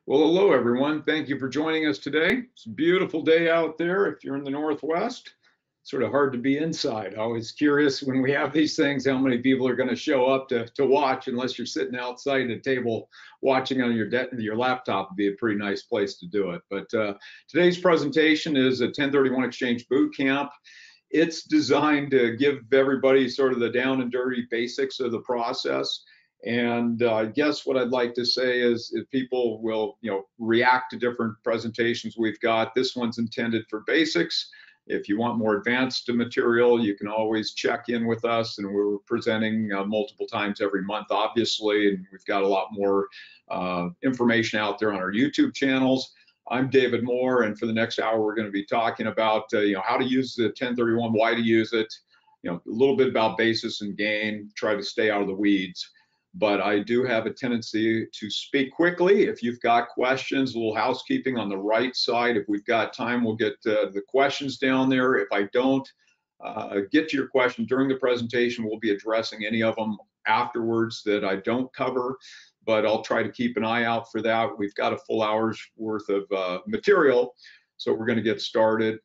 Well, hello, everyone. Thank you for joining us today. It's a beautiful day out there. If you're in the Northwest, sort of hard to be inside. Always curious when we have these things, how many people are going to show up to watch, unless you're sitting outside at a table watching on your laptop. Would be a pretty nice place to do it. But today's presentation is a 1031 Exchange Bootcamp. It's designed to give everybody sort of the down and dirty basics of the process. And I guess what I'd like to say is if people will, react to different presentations we've got, this one's intended for basics. If you want more advanced material, you can always check in with us, and we're presenting multiple times every month, obviously, and we've got a lot more information out there on our YouTube channels. I'm David Moore, and for the next hour, we're going to be talking about how to use the 1031, why to use it, a little bit about basis and gain, try to stay out of the weeds. But I do have a tendency to speak quickly. If you've got questions, a little housekeeping on the right side. If we've got time, we'll get the questions down there. If I don't get to your question during the presentation, we'll be addressing any of them afterwards that I don't cover, but I'll try to keep an eye out for that. We've got a full hour's worth of material, so we're going to get started.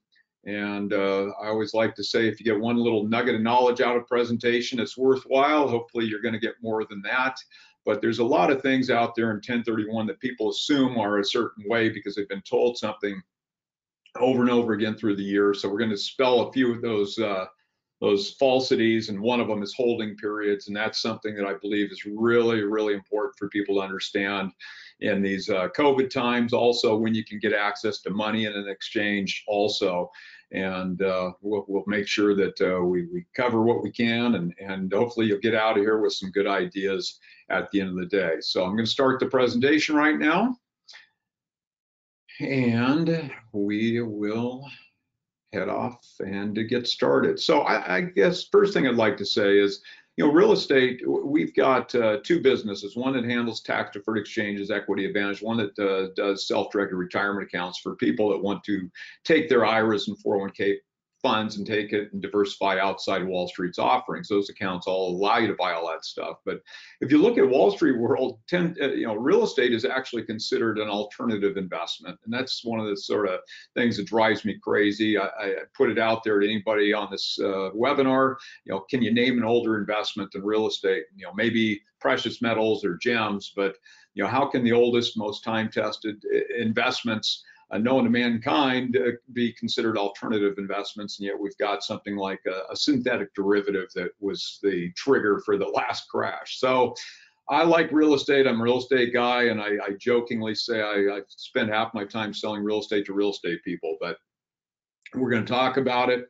And I always like to say, if you get one little nugget of knowledge out of presentation, it's worthwhile. Hopefully you're going to get more than that. But there's a lot of things out there in 1031 that people assume are a certain way because they've been told something over and over again through the years. So we're going to spell a few of those falsities, and one of them is holding periods, and that's something that I believe is really, really important for people to understand in these COVID times. Also, when you can get access to money in an exchange also. And we'll make sure that we cover what we can, and hopefully you'll get out of here with some good ideas at the end of the day. So I'm going to start the presentation right now, and we will head off and to get started. So I guess first thing I'd like to say is, real estate, we've got two businesses, one that handles tax deferred exchanges, equity advantage, one that does self-directed retirement accounts for people that want to take their IRAs and 401k funds and take it and diversify outside Wall Street's offerings. Those accounts all allow you to buy all that stuff. But if you look at Wall Street world, real estate is actually considered an alternative investment. And that's one of the sort of things that drives me crazy. I put it out there to anybody on this webinar, can you name an older investment than real estate? Maybe precious metals or gems, but how can the oldest, most time-tested investments known to mankind be considered alternative investments, and yet we've got something like a synthetic derivative that was the trigger for the last crash. So I like real estate. I'm a real estate guy, and I jokingly say I spend half my time selling real estate to real estate people, but we're going to talk about it,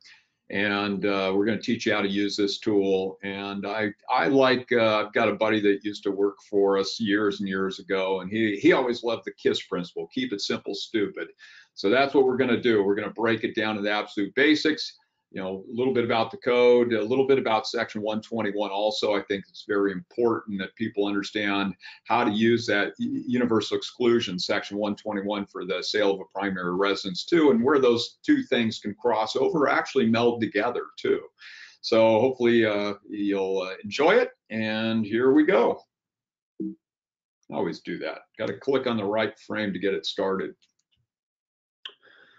and we're going to teach you how to use this tool. And I like, I've got a buddy that used to work for us years and years ago, and he always loved the KISS principle, keep it simple, stupid. So that's what we're going to do. We're going to break it down to the absolute basics, a little bit about the code, a little bit about section 121 also. I think it's very important that people understand how to use that universal exclusion, section 121, for the sale of a primary residence too, and where those two things can cross over, actually meld together too. So hopefully you'll enjoy it, and here we go. I always do that. Got to click on the right frame to get it started.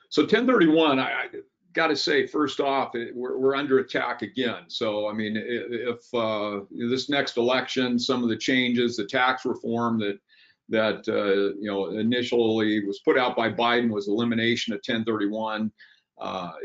So 1031, I got to say, first off, we're under attack again. So, I mean, if this next election, some of the changes, the tax reform that initially was put out by Biden was elimination of 1031,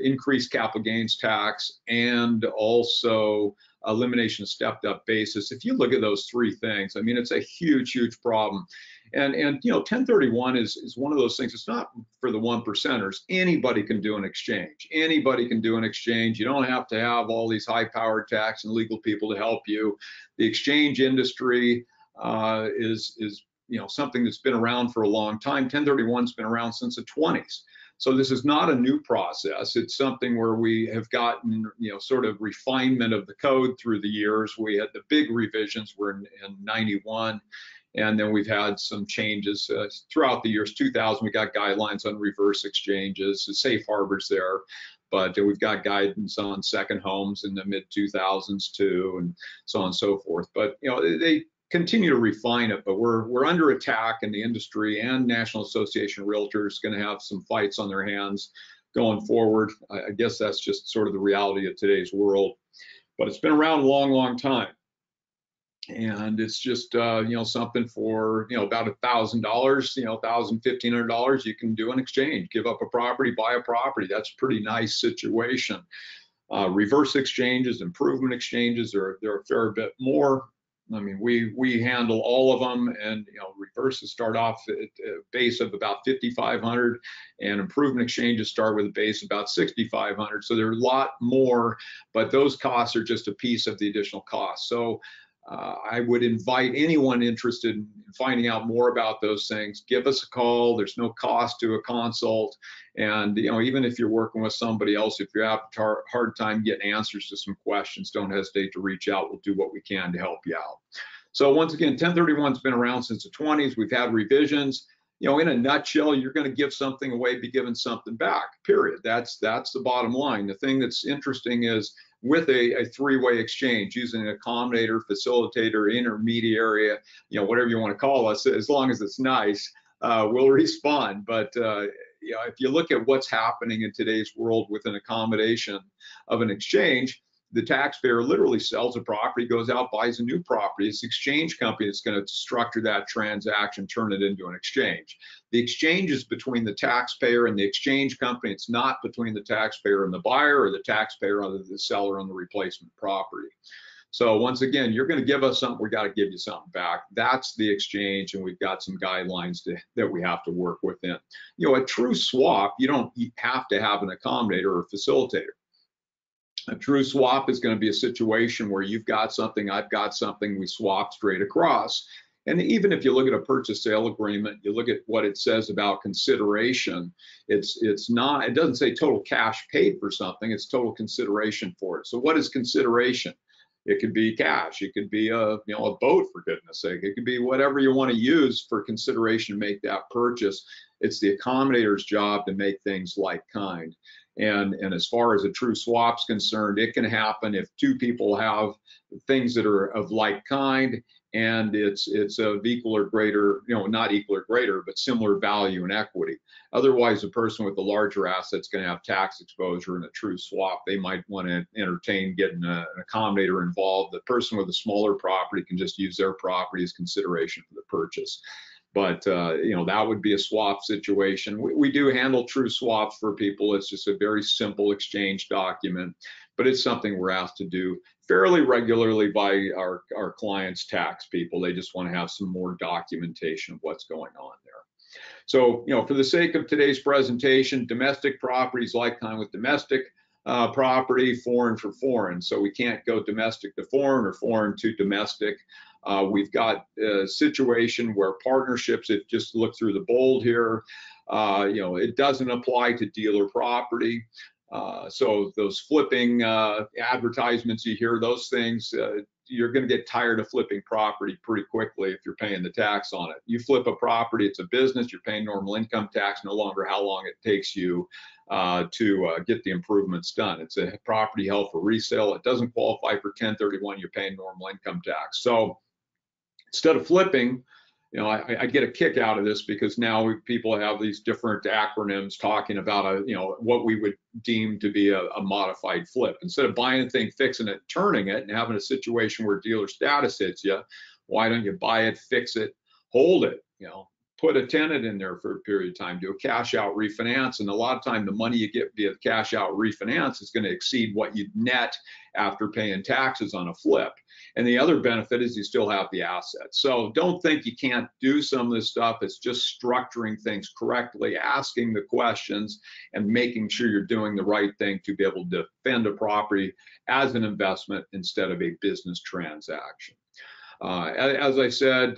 increased capital gains tax, and also elimination of stepped up basis. If you look at those three things, I mean, it's a huge, huge problem. And 1031 is one of those things. It's not for the 1%ers. Anybody can do an exchange. Anybody can do an exchange. You don't have to have all these high-powered tax and legal people to help you. The exchange industry is something that's been around for a long time. 1031's been around since the 20s. So this is not a new process. It's something where we have gotten, sort of refinement of the code through the years. We had the big revisions were in 91. And then we've had some changes throughout the years. 2000, we got guidelines on reverse exchanges, safe harbors there, but we've got guidance on second homes in the mid 2000s too, and so on and so forth. But they continue to refine it, but we're under attack in the industry, and National Association of Realtors going to have some fights on their hands going forward. I guess that's just sort of the reality of today's world, but it's been around a long, long time. And it's just, something for, about $1,000, $1,500, you can do an exchange, give up a property, buy a property. That's a pretty nice situation. Reverse exchanges, improvement exchanges, they're a fair bit more. I mean, we handle all of them, and reverses start off at a base of about 5,500, and improvement exchanges start with a base about 6,500. So they're a lot more, but those costs are just a piece of the additional cost. So I would invite anyone interested in finding out more about those things, give us a call. There's no cost to a consult. And, even if you're working with somebody else, if you have a hard time getting answers to some questions, don't hesitate to reach out. We'll do what we can to help you out. So once again, 1031's been around since the 20s. We've had revisions. In a nutshell, you're going to give something away, be given something back, period. That's the bottom line. The thing that's interesting is with a three-way exchange, using an accommodator, facilitator, intermediary, whatever you want to call us, as long as it's nice, we'll respond. But if you look at what's happening in today's world with an accommodation of an exchange, the taxpayer literally sells a property, goes out, buys a new property. It's the exchange company that's going to structure that transaction, turn it into an exchange. The exchange is between the taxpayer and the exchange company. It's not between the taxpayer and the buyer, or the taxpayer and the seller on the replacement property. So once again, you're going to give us something, we got to give you something back. That's the exchange, and we've got some guidelines that we have to work within. A true swap, you don't have to have an accommodator or facilitator. A true swap is going to be a situation where you've got something, I've got something, we swap straight across. And even if you look at a purchase sale agreement, you look at what it says about consideration, it doesn't say total cash paid for something, it's total consideration for it. So what is consideration? It could be cash, it could be a boat, for goodness sake, it could be whatever you want to use for consideration to make that purchase. It's the accommodator's job to make things like kind. And as far as a true swap's concerned, it can happen if two people have things that are of like kind, and it's of equal or greater, not equal or greater, but similar value and equity. Otherwise, the person with the larger asset's going to have tax exposure. In a true swap, they might want to entertain getting an accommodator involved. The person with the smaller property can just use their property as consideration for the purchase. But that would be a swap situation. We do handle true swaps for people. It's just a very simple exchange document, but it's something we're asked to do fairly regularly by our clients' tax people. They just want to have some more documentation of what's going on there. So, for the sake of today's presentation, domestic properties like kind with domestic property, foreign for foreign. So we can't go domestic to foreign or foreign to domestic. We've got a situation where partnerships, if just look through the bold here, it doesn't apply to dealer property. So those flipping advertisements you hear, those things, you're going to get tired of flipping property pretty quickly if you're paying the tax on it. You flip a property, it's a business, you're paying normal income tax, no longer how long it takes you to get the improvements done. It's a property held for resale. It doesn't qualify for 1031, you're paying normal income tax. So instead of flipping, I get a kick out of this because now people have these different acronyms talking about what we would deem to be a modified flip. Instead of buying a thing, fixing it, turning it, and having a situation where dealer status hits you, why don't you buy it, fix it, hold it, put a tenant in there for a period of time, do a cash out refinance, and a lot of time the money you get via cash out refinance is going to exceed what you'd net after paying taxes on a flip. And the other benefit is you still have the assets. So don't think you can't do some of this stuff. It's just structuring things correctly, asking the questions, and making sure you're doing the right thing to be able to defend a property as an investment instead of a business transaction. As I said,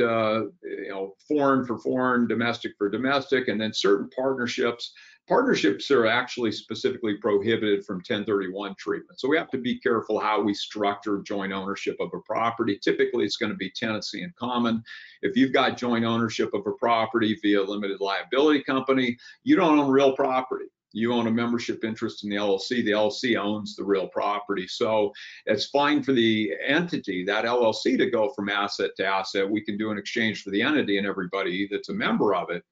foreign for foreign, domestic for domestic, and then certain partnerships. Partnerships are actually specifically prohibited from 1031 treatment. So we have to be careful how we structure joint ownership of a property. Typically, it's going to be tenancy in common. If you've got joint ownership of a property via limited liability company, you don't own real property. You own a membership interest in the LLC. The LLC owns the real property. So it's fine for the entity, that LLC, to go from asset to asset. We can do an exchange for the entity and everybody that's a member of it,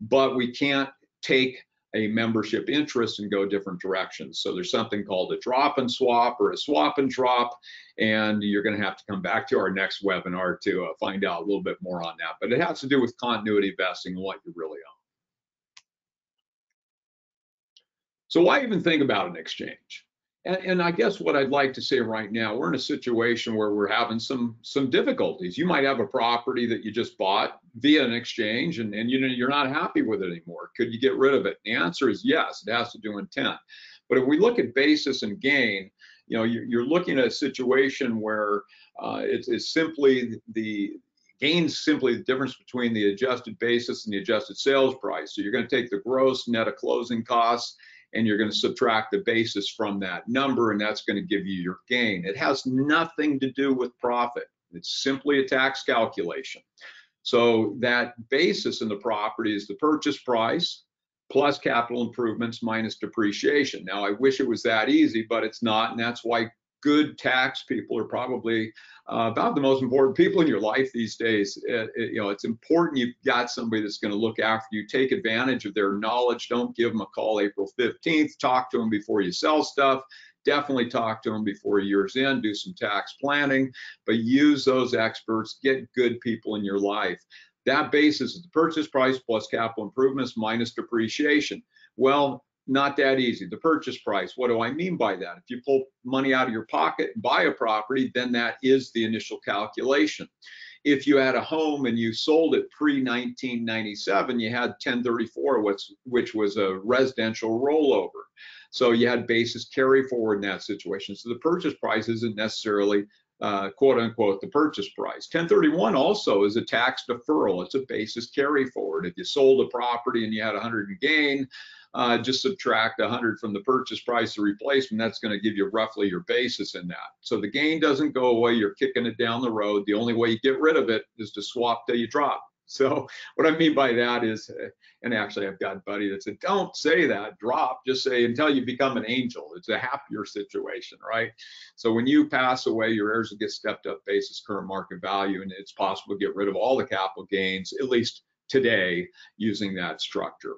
but we can't take a membership interest and go different directions. So there's something called a drop and swap or a swap and drop, and you're going to have to come back to our next webinar to find out a little bit more on that. But it has to do with continuity vesting and what you really own. So why even think about an exchange? And I guess what I'd like to say right now, we're in a situation where we're having some difficulties. You might have a property that you just bought via an exchange, and you're not happy with it anymore. Could you get rid of it? The answer is yes. It has to do intent. But if we look at basis and gain, you're looking at a situation where it's simply the gain's simply the difference between the adjusted basis and the adjusted sales price. So you're going to take the gross net of closing costs, and you're going to subtract the basis from that number, and that's going to give you your gain. It has nothing to do with profit. It's simply a tax calculation. So that basis in the property is the purchase price plus capital improvements minus depreciation. Now, I wish it was that easy, but it's not, and that's why good tax people are probably about the most important people in your life these days. It's important you've got somebody that's going to look after you. Take advantage of their knowledge. Don't give them a call April 15th. Talk to them before you sell stuff. Definitely talk to them before year's end. Do some tax planning, but use those experts. Get good people in your life. That basis is the purchase price plus capital improvements minus depreciation. Well, not that easy. The purchase price, what do I mean by that? If you pull money out of your pocket and buy a property, then that is the initial calculation. If you had a home and you sold it pre-1997, you had 1034, which was a residential rollover. So you had basis carry forward in that situation. So the purchase price isn't necessarily quote unquote the purchase price. 1031 also is a tax deferral. It's a basis carry forward. If you sold a property and you had 100 in gain, just subtract 100 from the purchase price of replacement. That's going to give you roughly your basis in that. So the gain doesn't go away. You're kicking it down the road. The only way you get rid of it is to swap till you drop. So what I mean by that is, and actually I've got a buddy that said, don't say that, drop, just say until you become an angel. It's a happier situation, right? So when you pass away, your heirs will get stepped up basis current market value, and it's possible to get rid of all the capital gains, at least today, using that structure.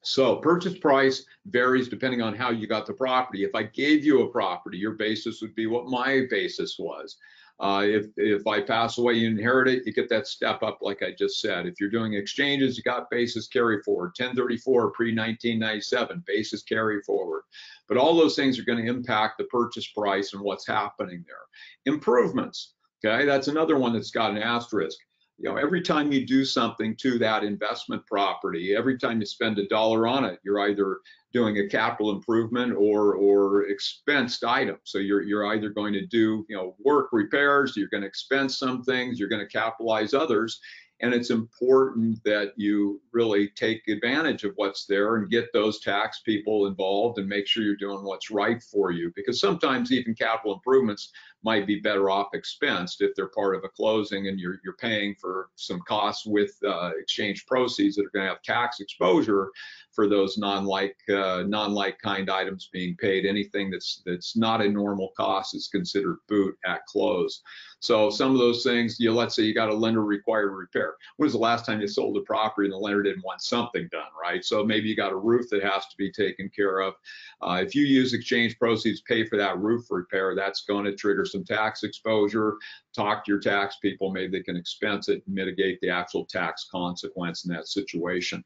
So purchase price varies depending on how you got the property. If I gave you a property, your basis would be what my basis was. If I pass away, you inherit it, you get that step up like I just said. If you're doing exchanges, you got basis carry forward. 1034 pre-1997, basis carry forward. But all those things are going to impact the purchase price and what's happening there. Improvements, okay, that's another one that's got an asterisk. Every time you do something to that investment property, every time you spend $1 on it, you're either doing a capital improvement or expensed item. So you're either going to do work repairs, you're going to expense some things, you're going to capitalize others. And it's important that you really take advantage of what's there and get those tax people involved and make sure you're doing what's right for you. Because sometimes even capital improvements might be better off expensed if they're part of a closing and you're paying for some costs with exchange proceeds that are going to have tax exposure for those non-like kind items being paid. Anything that's not a normal cost is considered boot at close. So some of those things, let's say you got a lender required repair. When was the last time you sold a property and the lender didn't want something done, right? So maybe you got a roof that has to be taken care of. If you use exchange proceeds, pay for that roof repair, that's going to trigger some tax exposure. Talk to your tax people, maybe they can expense it and mitigate the actual tax consequence in that situation.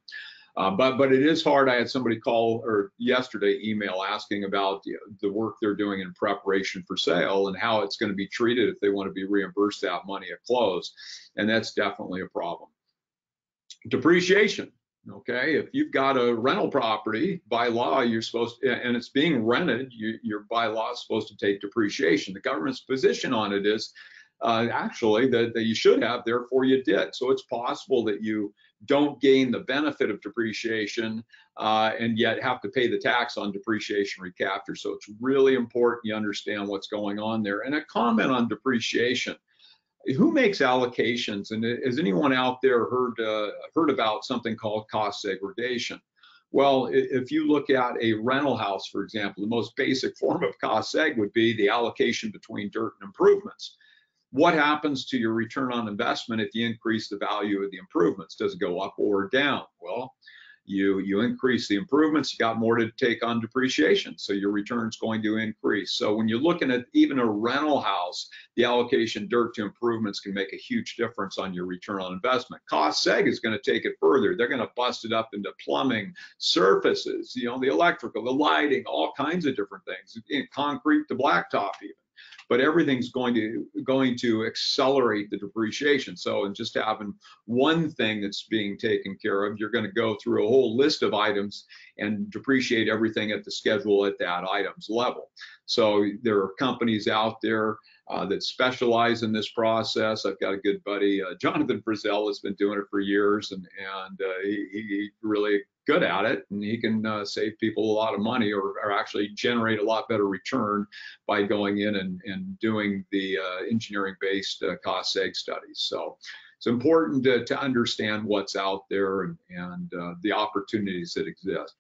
But it is hard. I had somebody call or yesterday email asking about the work they're doing in preparation for sale and how it's going to be treated if they want to be reimbursed that money at close. And that's definitely a problem. Depreciation. Okay, if you've got a rental property, by law, you're supposed to, and it's being rented, you're by law supposed to take depreciation. The government's position on it is actually that you should have, therefore you did. So it's possible that you don't gain the benefit of depreciation and yet have to pay the tax on depreciation recapture. So it's really important you understand what's going on there. And a comment on depreciation. Who makes allocations? And has anyone out there heard about something called cost segregation? Well, if you look at a rental house, for example, the most basic form of cost seg would be the allocation between dirt and improvements. What happens to your return on investment if you increase the value of the improvements? Does it go up or down? Well, you increase the improvements, you got more to take on depreciation, so your return's going to increase. So when you're looking at even a rental house, the allocation dirt to improvements can make a huge difference on your return on investment. Cost seg is going to take it further. They're going to bust it up into plumbing, surfaces, the electrical, the lighting, all kinds of different things, concrete to blacktop even. But everything's going to accelerate the depreciation. So in just having one thing that's being taken care of, you're going to go through a whole list of items and depreciate everything at the schedule at that item's level. So there are companies out there that specialize in this process. I've got a good buddy, Jonathan Frizzell, has been doing it for years, and he really good at it, and he can save people a lot of money, or actually generate a lot better return by going in and doing the engineering-based cost seg studies. So it's important to understand what's out there and the opportunities that exist.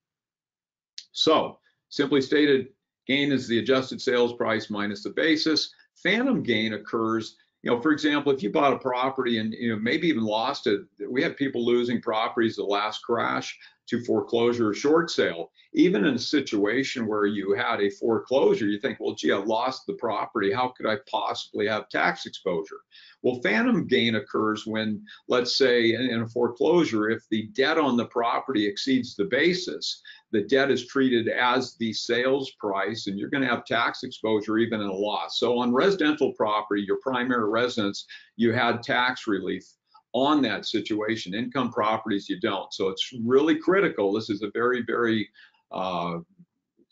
So simply stated, gain is the adjusted sales price minus the basis. Phantom gain occurs, for example, if you bought a property and maybe even lost it. We had people losing properties the last crash to foreclosure or short sale. Even in a situation where you had a foreclosure, you think, well, gee, I lost the property. How could I possibly have tax exposure? Well, phantom gain occurs when, let's say, in a foreclosure, if the debt on the property exceeds the basis, the debt is treated as the sales price, and you're going to have tax exposure even in a loss. So on residential property, your primary residence, you had tax relief on that situation. Income properties, you don't. So it's really critical. This is a very, very a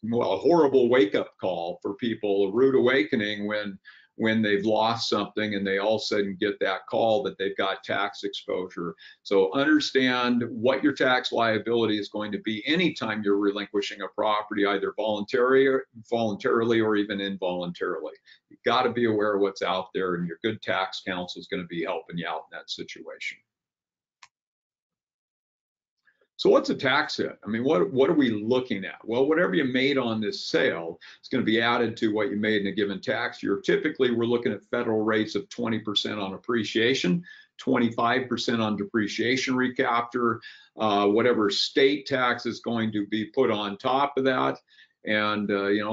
horrible wake-up call for people, a rude awakening when they've lost something and they all of a sudden get that call that they've got tax exposure. So understand what your tax liability is going to be anytime you're relinquishing a property, either voluntarily or even involuntarily. You've got to be aware of what's out there, and your good tax counsel is going to be helping you out in that situation. So what's a tax hit? I mean, what are we looking at? Well, whatever you made on this sale is going to be added to what you made in a given tax year. Typically, we're looking at federal rates of 20% on appreciation, 25% on depreciation recapture, whatever state tax is going to be put on top of that. And,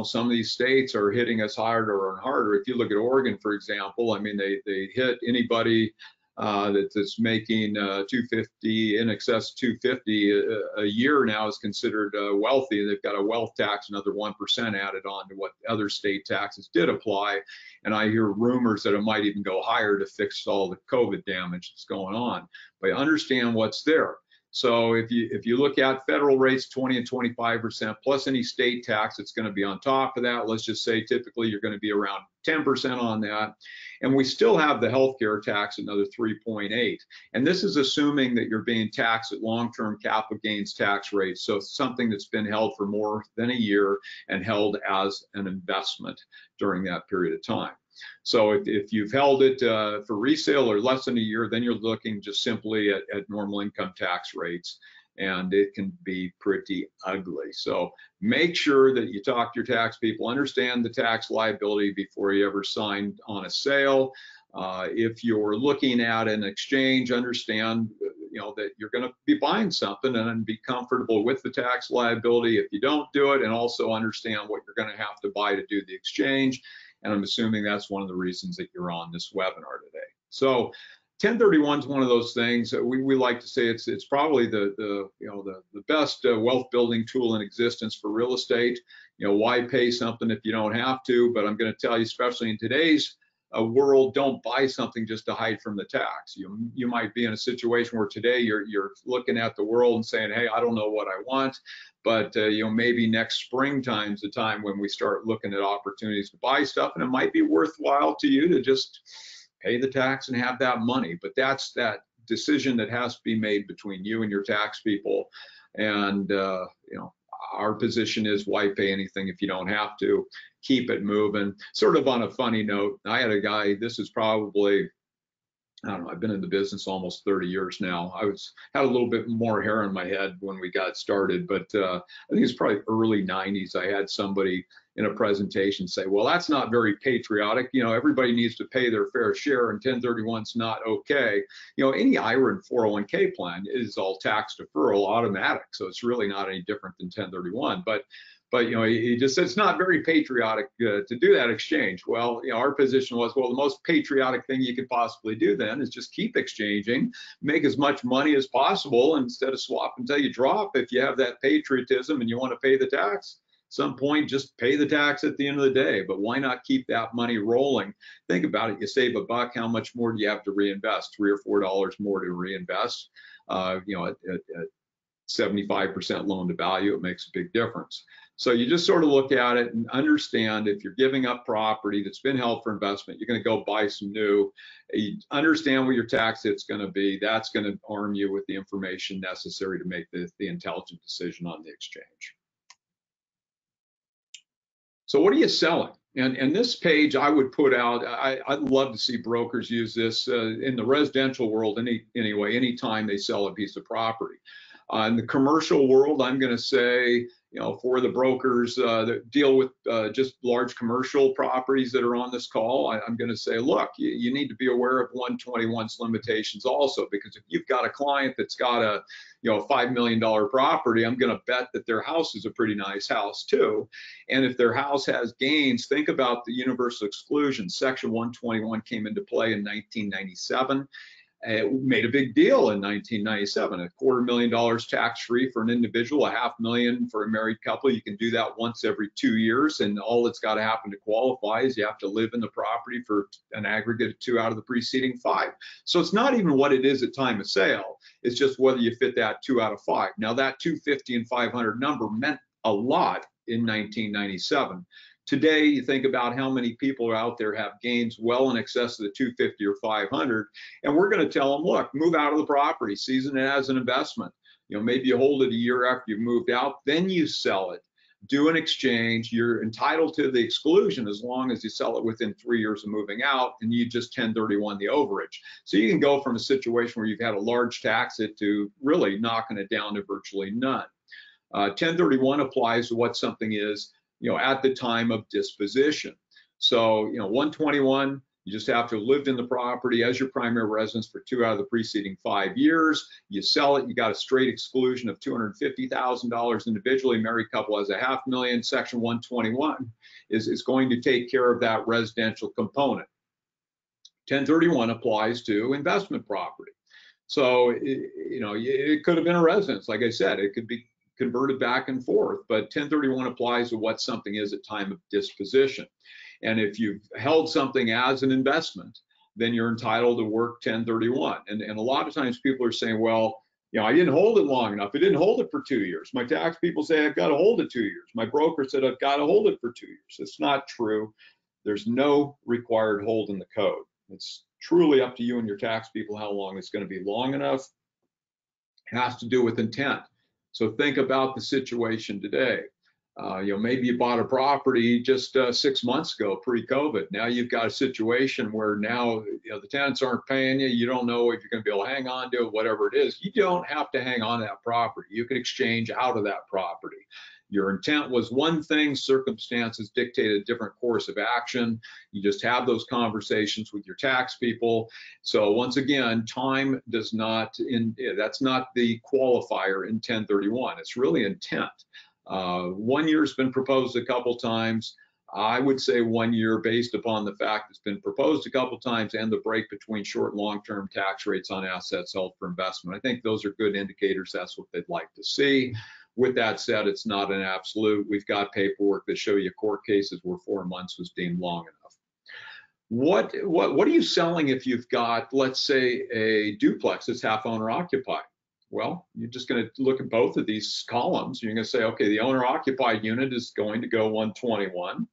some of these states are hitting us harder and harder. If you look at Oregon, for example, I mean, they hit anybody that's making 250, in excess of 250 a year now is considered wealthy. They've got a wealth tax, another 1% added on to what other state taxes did apply. And I hear rumors that it might even go higher to fix all the COVID damage that's going on. But understand what's there. So if you look at federal rates, 20 and 25%, plus any state tax that's going to be on top of that, let's just say typically you're going to be around 10% on that. And we still have the healthcare tax, another 3.8. And this is assuming that you're being taxed at long-term capital gains tax rates. So something that's been held for more than a year and held as an investment during that period of time. So if you've held it for resale or less than a year, then you're looking just simply at normal income tax rates, and it can be pretty ugly. So make sure that you talk to your tax people, understand the tax liability before you ever sign on a sale. If you're looking at an exchange, understand that you're going to be buying something and be comfortable with the tax liability if you don't do it, and also understand what you're going to have to buy to do the exchange. And I'm assuming that's one of the reasons that you're on this webinar today. So 1031 is one of those things that we like to say it's probably the best wealth building tool in existence for real estate. Why pay something if you don't have to? But I'm going to tell you, especially in today's world, don't buy something just to hide from the tax. You might be in a situation where today you're looking at the world and saying, hey, I don't know what I want. But maybe next springtime's the time when we start looking at opportunities to buy stuff, and it might be worthwhile to you to just pay the tax and have that money. But that's that decision that has to be made between you and your tax people. And our position is, why pay anything if you don't have to? Keep it moving. Sort of on a funny note, I had a guy, this is probably I don't know, I've been in the business almost 30 years now. Had a little bit more hair on my head when we got started, but I think it's probably early 90s. I had somebody in a presentation say, well, that's not very patriotic. You know, everybody needs to pay their fair share and 1031's not okay. You know, any IRA and 401k plan is all tax deferral automatic. So it's really not any different than 1031. But you know, he just said it's not very patriotic to do that exchange. Well, you know, our position was, well, the most patriotic thing you could possibly do then is just keep exchanging, make as much money as possible instead of swap until you drop. If you have that patriotism and you want to pay the tax, some point just pay the tax at the end of the day. But why not keep that money rolling? Think about it. You save a buck, how much more do you have to reinvest? $3 or $4 more to reinvest. You know, at 75% loan to value, it makes a big difference. So you just sort of look at it and understand if you're giving up property that's been held for investment, you're going to go buy some new. You understand what your tax hit's going to be. That's going to arm you with the information necessary to make the intelligent decision on the exchange. So what are you selling? And this page I would put out, I'd love to see brokers use this in the residential world anyway, anytime they sell a piece of property. In the commercial world, I'm going to say, you know, for the brokers that deal with just large commercial properties that are on this call, I'm going to say, look, you need to be aware of 121's limitations also, because if you've got a client that's got a, you know, $5 million property, I'm going to bet that their house is a pretty nice house too. And if their house has gains, think about the universal exclusion. Section 121 came into play in 1997. It made a big deal in 1997, $250,000 tax-free for an individual, $500,000 for a married couple. You can do that once every 2 years, and all that's got to happen to qualify is you have to live in the property for an aggregate of 2 out of the preceding 5. So it's not even what it is at time of sale, it's just whether you fit that 2 out of 5. Now that 250 and 500 number meant a lot in 1997. Today, you think about how many people out there have gains well in excess of the 250 or 500, and we're going to tell them, look, move out of the property, season it as an investment. You know, maybe you hold it a year after you've moved out, then you sell it, do an exchange. You're entitled to the exclusion as long as you sell it within 3 years of moving out, and you just 1031 the overage. So you can go from a situation where you've had a large tax hit to really knocking it down to virtually none. 1031 applies to what something is, you know, at the time of disposition. So, you know, 121, you just have to have lived in the property as your primary residence for 2 out of the preceding 5 years. You sell it, you got a straight exclusion of $250,000 individually. Married couple has $500,000. Section 121 is going to take care of that residential component. 1031 applies to investment property. So, you know, it could have been a residence. Like I said, it could be converted back and forth, but 1031 applies to what something is at time of disposition. And if you've held something as an investment, then you're entitled to work 1031. And a lot of times people are saying, well, you know, I didn't hold it long enough. I didn't hold it for 2 years. My tax people say I've got to hold it 2 years. My broker said I've got to hold it for 2 years. It's not true. There's no required hold in the code. It's truly up to you and your tax people how long it's going to be. Long enough has to do with intent. So think about the situation today. You know, maybe you bought a property just 6 months ago, pre-COVID. Now you've got a situation where now, you know, the tenants aren't paying you. You don't know if you're going to be able to hang on to it, whatever it is. You don't have to hang on to that property. You can exchange out of that property. Your intent was one thing, circumstances dictated a different course of action. You just have those conversations with your tax people. So once again, time does not, that's not the qualifier in 1031. It's really intent. 1 year's been proposed a couple times. I would say 1 year based upon the fact it's been proposed a couple times and the break between short and long-term tax rates on assets held for investment. I think those are good indicators. That's what they'd like to see. With that said, it's not an absolute. We've got paperwork that show you court cases where 4 months was deemed long enough. What are you selling if you've got, let's say, a duplex that's half owner occupied? Well, you're just going to look at both of these columns. You're going to say, okay, the owner occupied unit is going to go 121,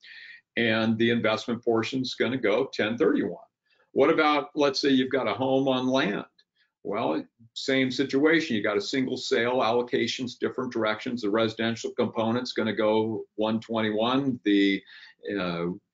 and the investment portion is going to go 1031. What about, let's say you've got a home on land? Well, same situation. You got a single sale, allocations, different directions. The residential component's going to go 121. The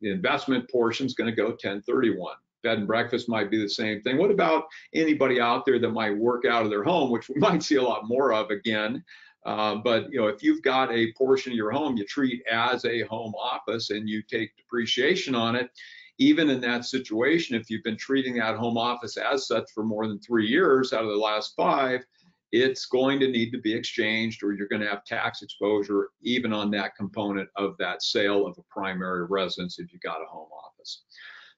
investment portion is going to go 1031. bed and breakfast might be the same thing. What about anybody out there that might work out of their home, which we might see a lot more of again? But if you've got a portion of your home you treat as a home office and you take depreciation on it, even in that situation, if you've been treating that home office as such for more than 3 years out of the last 5, it's going to need to be exchanged, or you're going to have tax exposure even on that component of that sale of a primary residence if you've got a home office.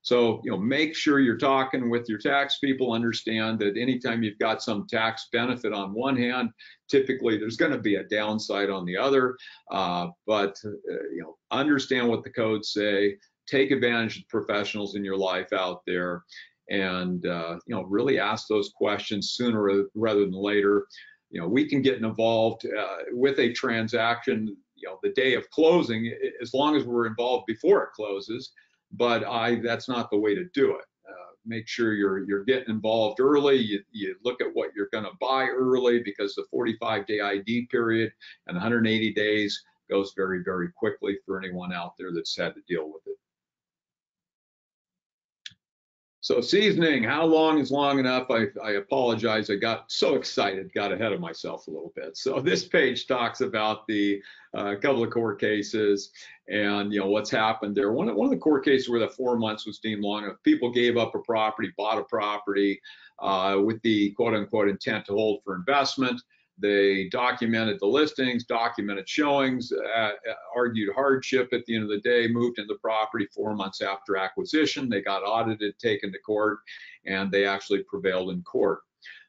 So, make sure you're talking with your tax people. Understand that anytime you've got some tax benefit on one hand, typically there's going to be a downside on the other. But understand what the codes say. Take advantage of the professionals in your life out there, and really ask those questions sooner rather than later. We can get involved with a transaction the day of closing, as long as we're involved before it closes, but that's not the way to do it. Make sure you're getting involved early. You look at what you're going to buy early, because the 45-day ID period and 180 days goes very, very quickly for anyone out there that's had to deal with it. So seasoning, how long is long enough? I apologize, I got so excited, got ahead of myself a little bit. So this page talks about the couple of court cases and what's happened there. One of the court cases where the 4 months was deemed long enough, people gave up a property, bought a property with the quote unquote intent to hold for investment. They documented the listings, documented showings, argued hardship at the end of the day, moved into the property 4 months after acquisition. They got audited, taken to court, and they actually prevailed in court.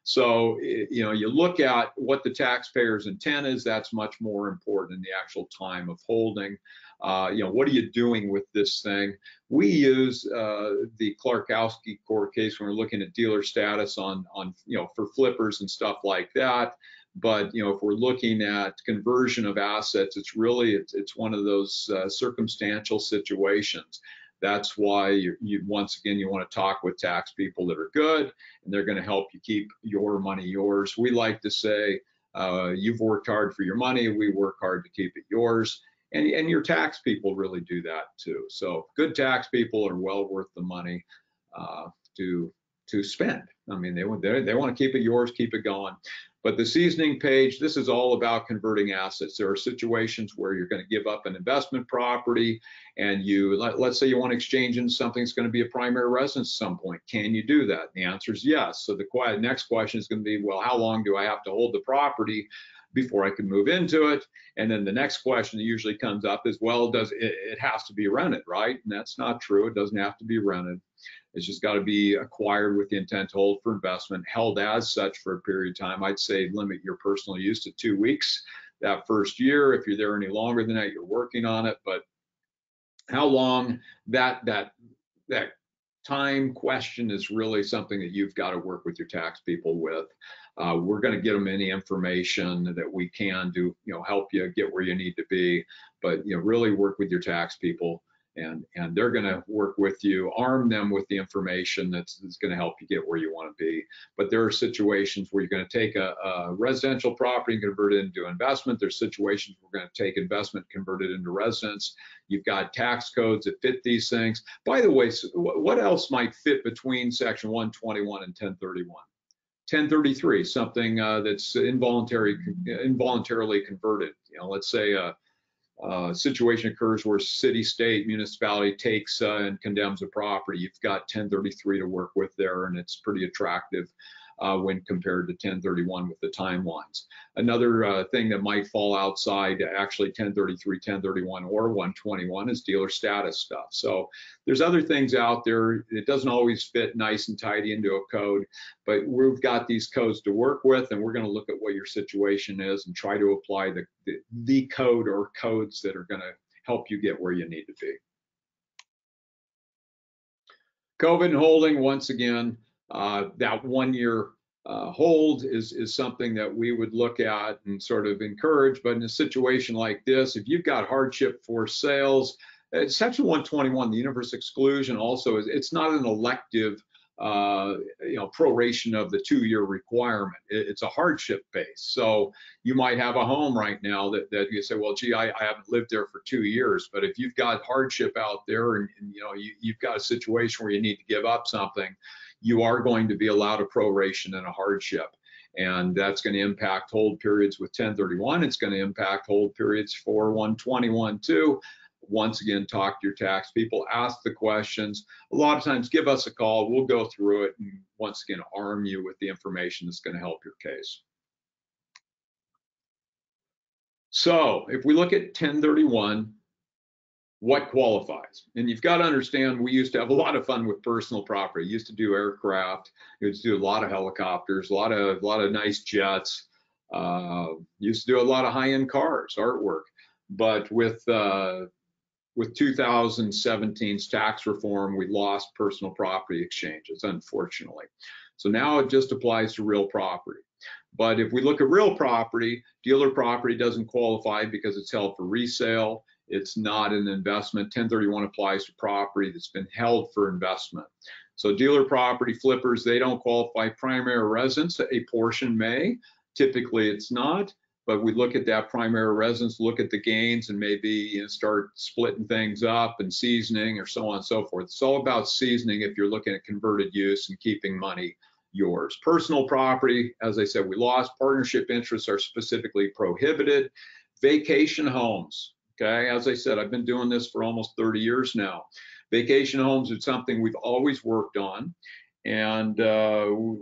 So, you look at what the taxpayer's intent is. That's much more important than the actual time of holding. What are you doing with this thing? We use the Clarkowski court case when we're looking at dealer status on for flippers and stuff like that. But if we're looking at conversion of assets, it's one of those circumstantial situations. That's why you once again, you want to talk with tax people that are good, and they're going to help you keep your money yours. We like to say, you've worked hard for your money, we work hard to keep it yours. And your tax people really do that too. So good tax people are well worth the money to spend. I mean, they want to keep it yours, keep it going. But the seasoning page, this is all about converting assets. There are situations where you're going to give up an investment property, and let's say you want to exchange into something that's going to be a primary residence at some point. Can you do that? And the answer is yes. So the next question is going to be, well, how long do I have to hold the property before I can move into it? And then the next question that usually comes up is, well, it has to be rented, right? And that's not true. It doesn't have to be rented. It's just got to be acquired with the intent to hold for investment, held as such for a period of time. I'd say limit your personal use to 2 weeks that first year. If you're there any longer than that, you're working on it. But how long, that time question is really something that you've got to work with your tax people with. We're going to get them any information that we can to help you get where you need to be, but really work with your tax people, and they're going to work with you, arm them with the information that's going to help you get where you want to be. But there are situations where you're going to take a residential property and convert it into investment. There's situations where we're going to take investment, convert it into residence. You've got tax codes that fit these things. By the way, what else might fit between Section 121 and 1031? 1033, something that's involuntarily converted. Let's say a situation occurs where city, state, municipality takes and condemns a property. You've got 1033 to work with there, and it's pretty attractive when compared to 1031 with the timelines. Another thing that might fall outside actually 1033, 1031, or 121 is dealer status stuff. So there's other things out there. It doesn't always fit nice and tidy into a code, but we've got these codes to work with, and we're going to look at what your situation is and try to apply the code or codes that are going to help you get where you need to be. COVID and holding, once again, that 1 year hold is something that we would look at and sort of encourage. But in a situation like this, if you've got hardship for sales, Section 121, the universal exclusion, also it's not an elective proration of the 2-year requirement. It's a hardship base. So you might have a home right now that you say, well, gee, I haven't lived there for 2 years. But if you've got hardship out there and you've got a situation where you need to give up something, you are going to be allowed a proration and a hardship. And that's going to impact hold periods with 1031. It's going to impact hold periods for 121 too. Once again, talk to your tax people, ask the questions. A lot of times, give us a call. We'll go through it and once again, arm you with the information that's going to help your case. So if we look at 1031, what qualifies? And you've got to understand, we used to have a lot of fun with personal property. Used to do aircraft, used to do a lot of helicopters, a lot of nice jets. Used to do a lot of high-end cars, artwork. But with 2017's tax reform, we lost personal property exchanges, unfortunately. So now it just applies to real property. But if we look at real property, dealer property doesn't qualify because it's held for resale. It's not an investment. 1031 applies to property that's been held for investment. So dealer property flippers, they don't qualify. Primary residence, a portion may. Typically it's not. But we look at that primary residence, look at the gains, and maybe start splitting things up and seasoning or so on and so forth. It's all about seasoning if you're looking at converted use and keeping money yours. Personal property, as I said, we lost. Partnership interests are specifically prohibited. Vacation homes, okay? As I said, I've been doing this for almost 30 years now. Vacation homes is something we've always worked on. And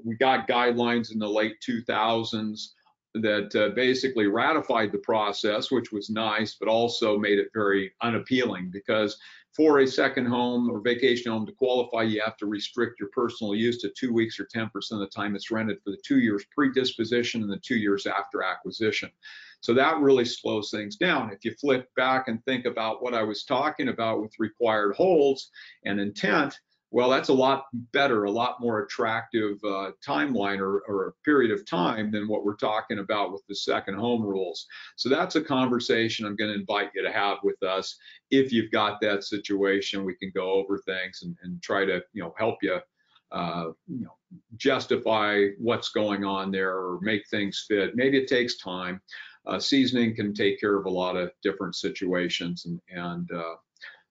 we got guidelines in the late 2000s that basically ratified the process, which was nice, but also made it very unappealing because for a second home or vacation home to qualify, you have to restrict your personal use to 2 weeks or 10% of the time it's rented for the 2 years pre-disposition and the 2 years after acquisition. So that really slows things down. If you flip back and think about what I was talking about with required holds and intent, well, that's a lot better, a lot more attractive timeline or a period of time than what we're talking about with the second home rules. So that's a conversation I'm going to invite you to have with us. If you've got that situation, we can go over things and try to help you justify what's going on there or make things fit. Maybe it takes time. Seasoning can take care of a lot of different situations and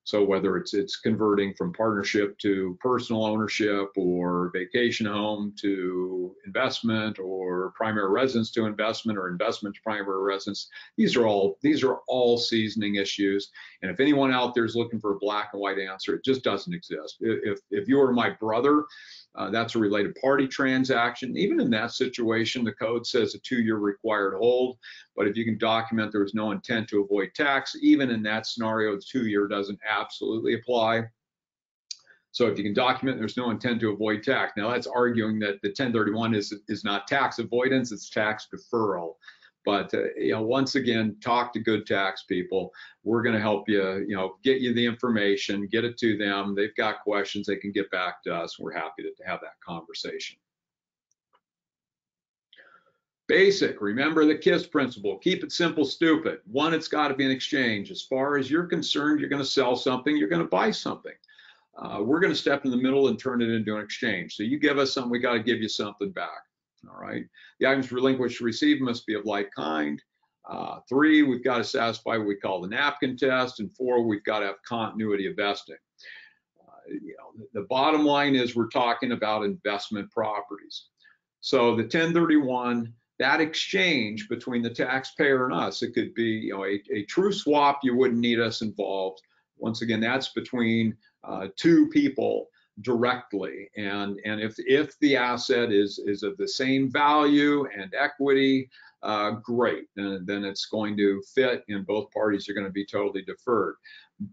so whether it's converting from partnership to personal ownership or vacation home to investment or primary residence to investment or investment to primary residence, these are all seasoning issues. And if anyone out there is looking for a black and white answer, it just doesn't exist. If you were my brother, that's a related party transaction. Even in that situation, the code says a 2-year required hold. But if you can document there was no intent to avoid tax, even in that scenario, the 2-year doesn't absolutely apply. So if you can document there's no intent to avoid tax. Now that's arguing that the 1031 is not tax avoidance, it's tax deferral. But once again, talk to good tax people. We're going to help you, get you the information, get it to them. They've got questions, they can get back to us. We're happy to have that conversation. Basic, remember the KISS principle. Keep it simple, stupid. One, it's got to be an exchange. As far as you're concerned, you're going to sell something, you're going to buy something. We're going to step in the middle and turn it into an exchange. So you give us something, we got to give you something back. All right. The items relinquished or received must be of like kind. 3, we've got to satisfy what we call the NAPKIN test. And 4, we've got to have continuity of vesting. The bottom line is we're talking about investment properties. So the 1031, that exchange between the taxpayer and us, it could be a true swap. You wouldn't need us involved. Once again, that's between 2 people directly, and if the asset is of the same value and equity, great, then it's going to fit and both parties are going to be totally deferred.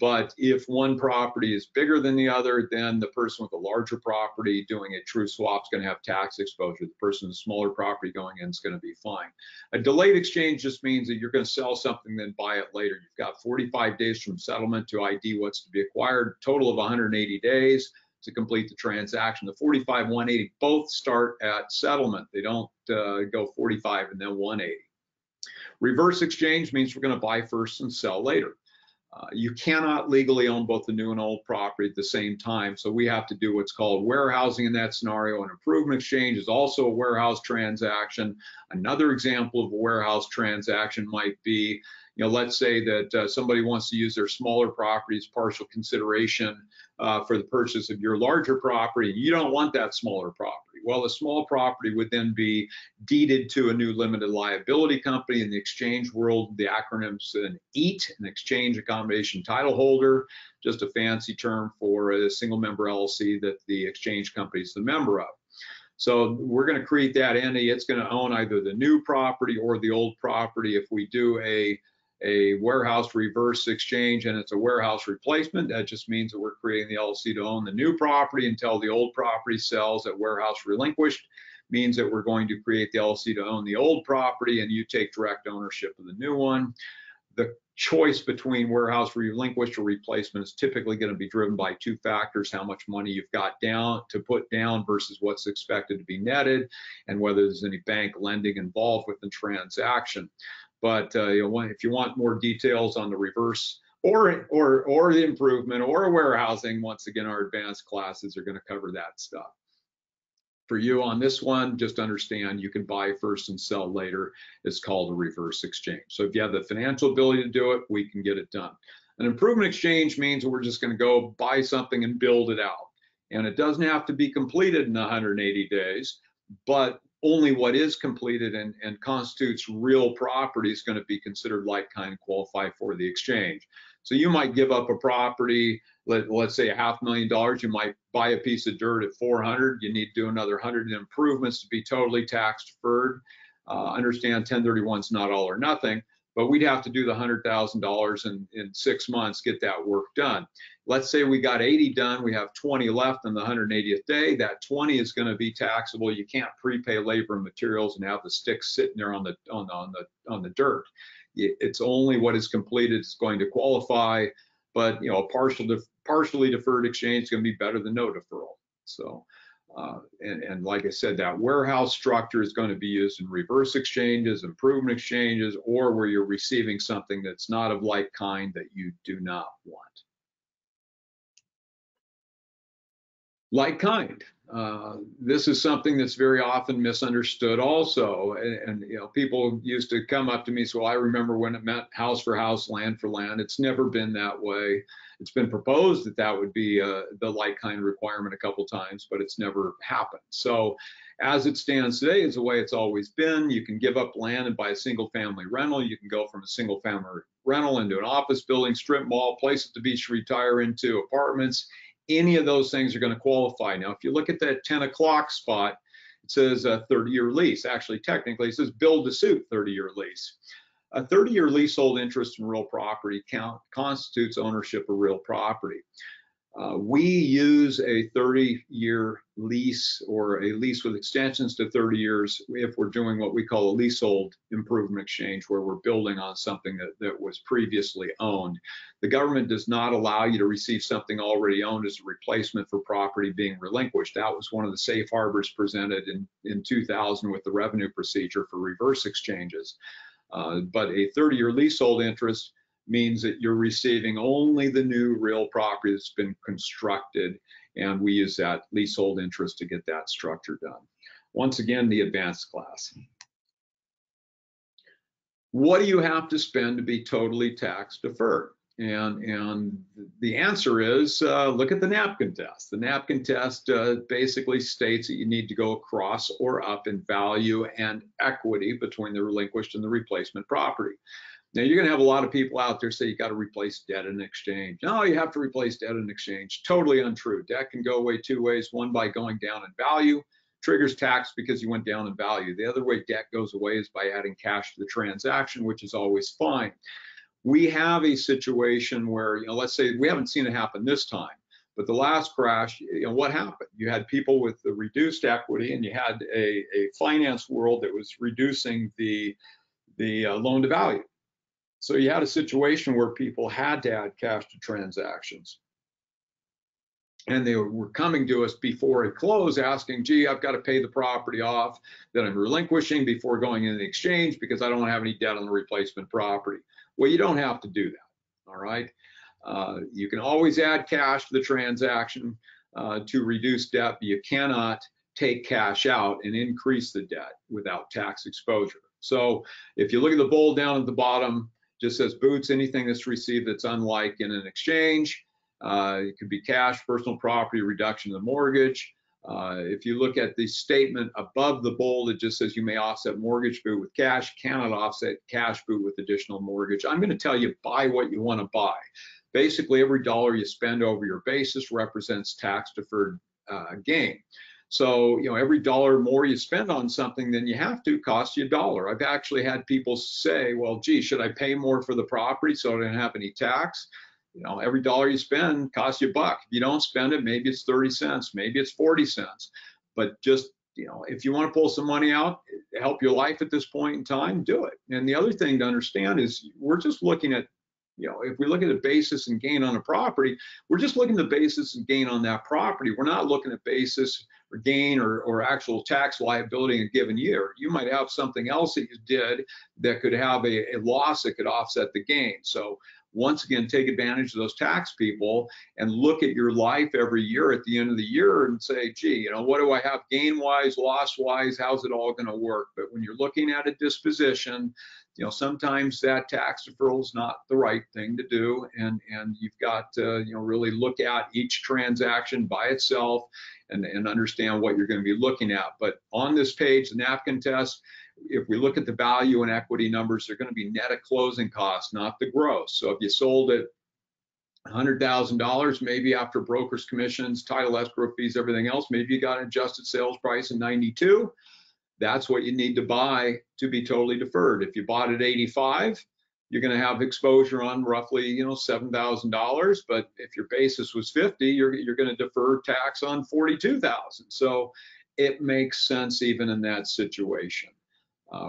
But if one property is bigger than the other, then the person with a larger property doing a true swap is going to have tax exposure. The person with a smaller property going in is going to be fine. A delayed exchange just means that you're going to sell something, then buy it later. You've got 45 days from settlement to ID what's to be acquired, total of 180 days to complete the transaction. The 45, 180 both start at settlement. They don't go 45 and then 180. Reverse exchange means we're going to buy first and sell later. You cannot legally own both the new and old property at the same time, so we have to do what's called warehousing in that scenario. An improvement exchange is also a warehouse transaction. Another example of a warehouse transaction might be, let's say that somebody wants to use their smaller property as partial consideration for the purchase of your larger property. You don't want that smaller property. Well, the small property would then be deeded to a new limited liability company. In the exchange world, the acronym's an EAT, an exchange accommodation title holder, just a fancy term for a single member LLC that the exchange company is the member of. So we're going to create that entity. It's going to own either the new property or the old property. If we do a warehouse reverse exchange and it's a warehouse replacement, that just means that we're creating the LLC to own the new property until the old property sells at warehouse relinquished. Means that we're going to create the LLC to own the old property and you take direct ownership of the new one. The choice between warehouse relinquished or replacement is typically going to be driven by two factors: how much money you've got down to put down versus what's expected to be netted, and whether there's any bank lending involved with the transaction. But if you want more details on the reverse or the improvement or warehousing, once again, our advanced classes are going to cover that stuff. For you on this one, just understand you can buy first and sell later. It's called a reverse exchange. So if you have the financial ability to do it, we can get it done. An improvement exchange means that we're just going to go buy something and build it out. And it doesn't have to be completed in 180 days, but only what is completed and constitutes real property is going to be considered like kind, qualify for the exchange. So you might give up a property, let's say $500,000. You might buy a piece of dirt at 400. You need to do another 100 improvements to be totally tax deferred. Understand 1031 is not all or nothing, but we'd have to do the $100,000 in 6 months, get that work done. Let's say we got 80 done, we have 20 left on the 180th day. That 20 is going to be taxable. You can't prepay labor and materials and have the sticks sitting there on the dirt. It's only what is completed is going to qualify, but a partially deferred exchange is going to be better than no deferral. So, and like I said, that warehouse structure is going to be used in reverse exchanges, improvement exchanges, or where you're receiving something that's not of like kind that you do not want. Like kind. This is something that's very often misunderstood also. And people used to come up to me and say, well, I remember when it meant house for house, land for land. It's never been that way. It's been proposed that that would be the like kind requirement a couple times, but it's never happened. So as it stands today, is the way it's always been. You can give up land and buy a single family rental. You can go from a single family rental into an office building, strip mall, place at the beach to retire into, apartments. Any of those things are going to qualify. Now, if you look at that 10 o'clock spot, it says a 30-year lease. Actually, technically, it says build to suit 30-year lease. A 30-year leasehold interest in real property constitutes ownership of real property. We use a 30-year lease or a lease with extensions to 30 years if we're doing what we call a leasehold improvement exchange, where we're building on something that was previously owned. The government does not allow you to receive something already owned as a replacement for property being relinquished. That was one of the safe harbors presented in 2000 with the revenue procedure for reverse exchanges. But a 30-year leasehold interest means that you're receiving only the new real property that's been constructed, and we use that leasehold interest to get that structure done. Once again, the advanced class. What do you have to spend to be totally tax deferred? And the answer is look at the NAPKIN test. The NAPKIN test basically states that you need to go across or up in value and equity between the relinquished and the replacement property. Now, you're going to have a lot of people out there say you got to replace debt in exchange. No, you have to replace debt in exchange. Totally untrue. Debt can go away two ways. One, by going down in value, triggers tax because you went down in value. The other way debt goes away is by adding cash to the transaction, which is always fine. We have a situation where, let's say we haven't seen it happen this time, but the last crash, what happened? You had people with the reduced equity, and you had a finance world that was reducing the loan to value. So you had a situation where people had to add cash to transactions. And they were coming to us before it closed asking, gee, I've got to pay the property off that I'm relinquishing before going into the exchange because I don't have any debt on the replacement property. Well, you don't have to do that. All right. You can always add cash to the transaction to reduce debt, but you cannot take cash out and increase the debt without tax exposure. So if you look at the bold down at the bottom, just says Boots, anything that's received that's unlike in an exchange. It could be cash, personal property, reduction of the mortgage. If you look at the statement above the bold, it just says you may offset mortgage boot with cash, cannot offset cash boot with additional mortgage. I'm going to tell you, buy what you want to buy. Basically, every dollar you spend over your basis represents tax deferred gain. So, you know, every dollar more you spend on something than you have to costs you $1. I've actually had people say, well, gee, should I pay more for the property so I don't have any tax? You know, every dollar you spend costs you $1. If you don't spend it, maybe it's 30 cents, maybe it's 40 cents. But just, you know, if you want to pull some money out, help your life at this point in time, do it. And the other thing to understand is we're just looking at, you know, if we look at the basis and gain on a property, we're just looking at the basis and gain on that property. We're not looking at basis or gain or actual tax liability in a given year. You might have something else that you did that could have a loss that could offset the gain. So once again, take advantage of those tax people and look at your life every year at the end of the year and say, gee, you know, what do I have gain-wise, loss-wise? How's it all going to work? But when you're looking at a disposition, you know, sometimes that tax deferral is not the right thing to do, and you've got to, you know, really look at each transaction by itself and understand what you're going to be looking at. But on this page, the napkin test, if we look at the value and equity numbers, they're going to be net of closing costs, not the gross. So if you sold it $100,000, maybe after broker's commissions, title escrow fees, everything else, maybe you got an adjusted sales price in 92. That's what you need to buy to be totally deferred. If you bought at 85, you're going to have exposure on roughly, you know, $7,000. But if your basis was 50, you're going to defer tax on 42,000. So it makes sense even in that situation.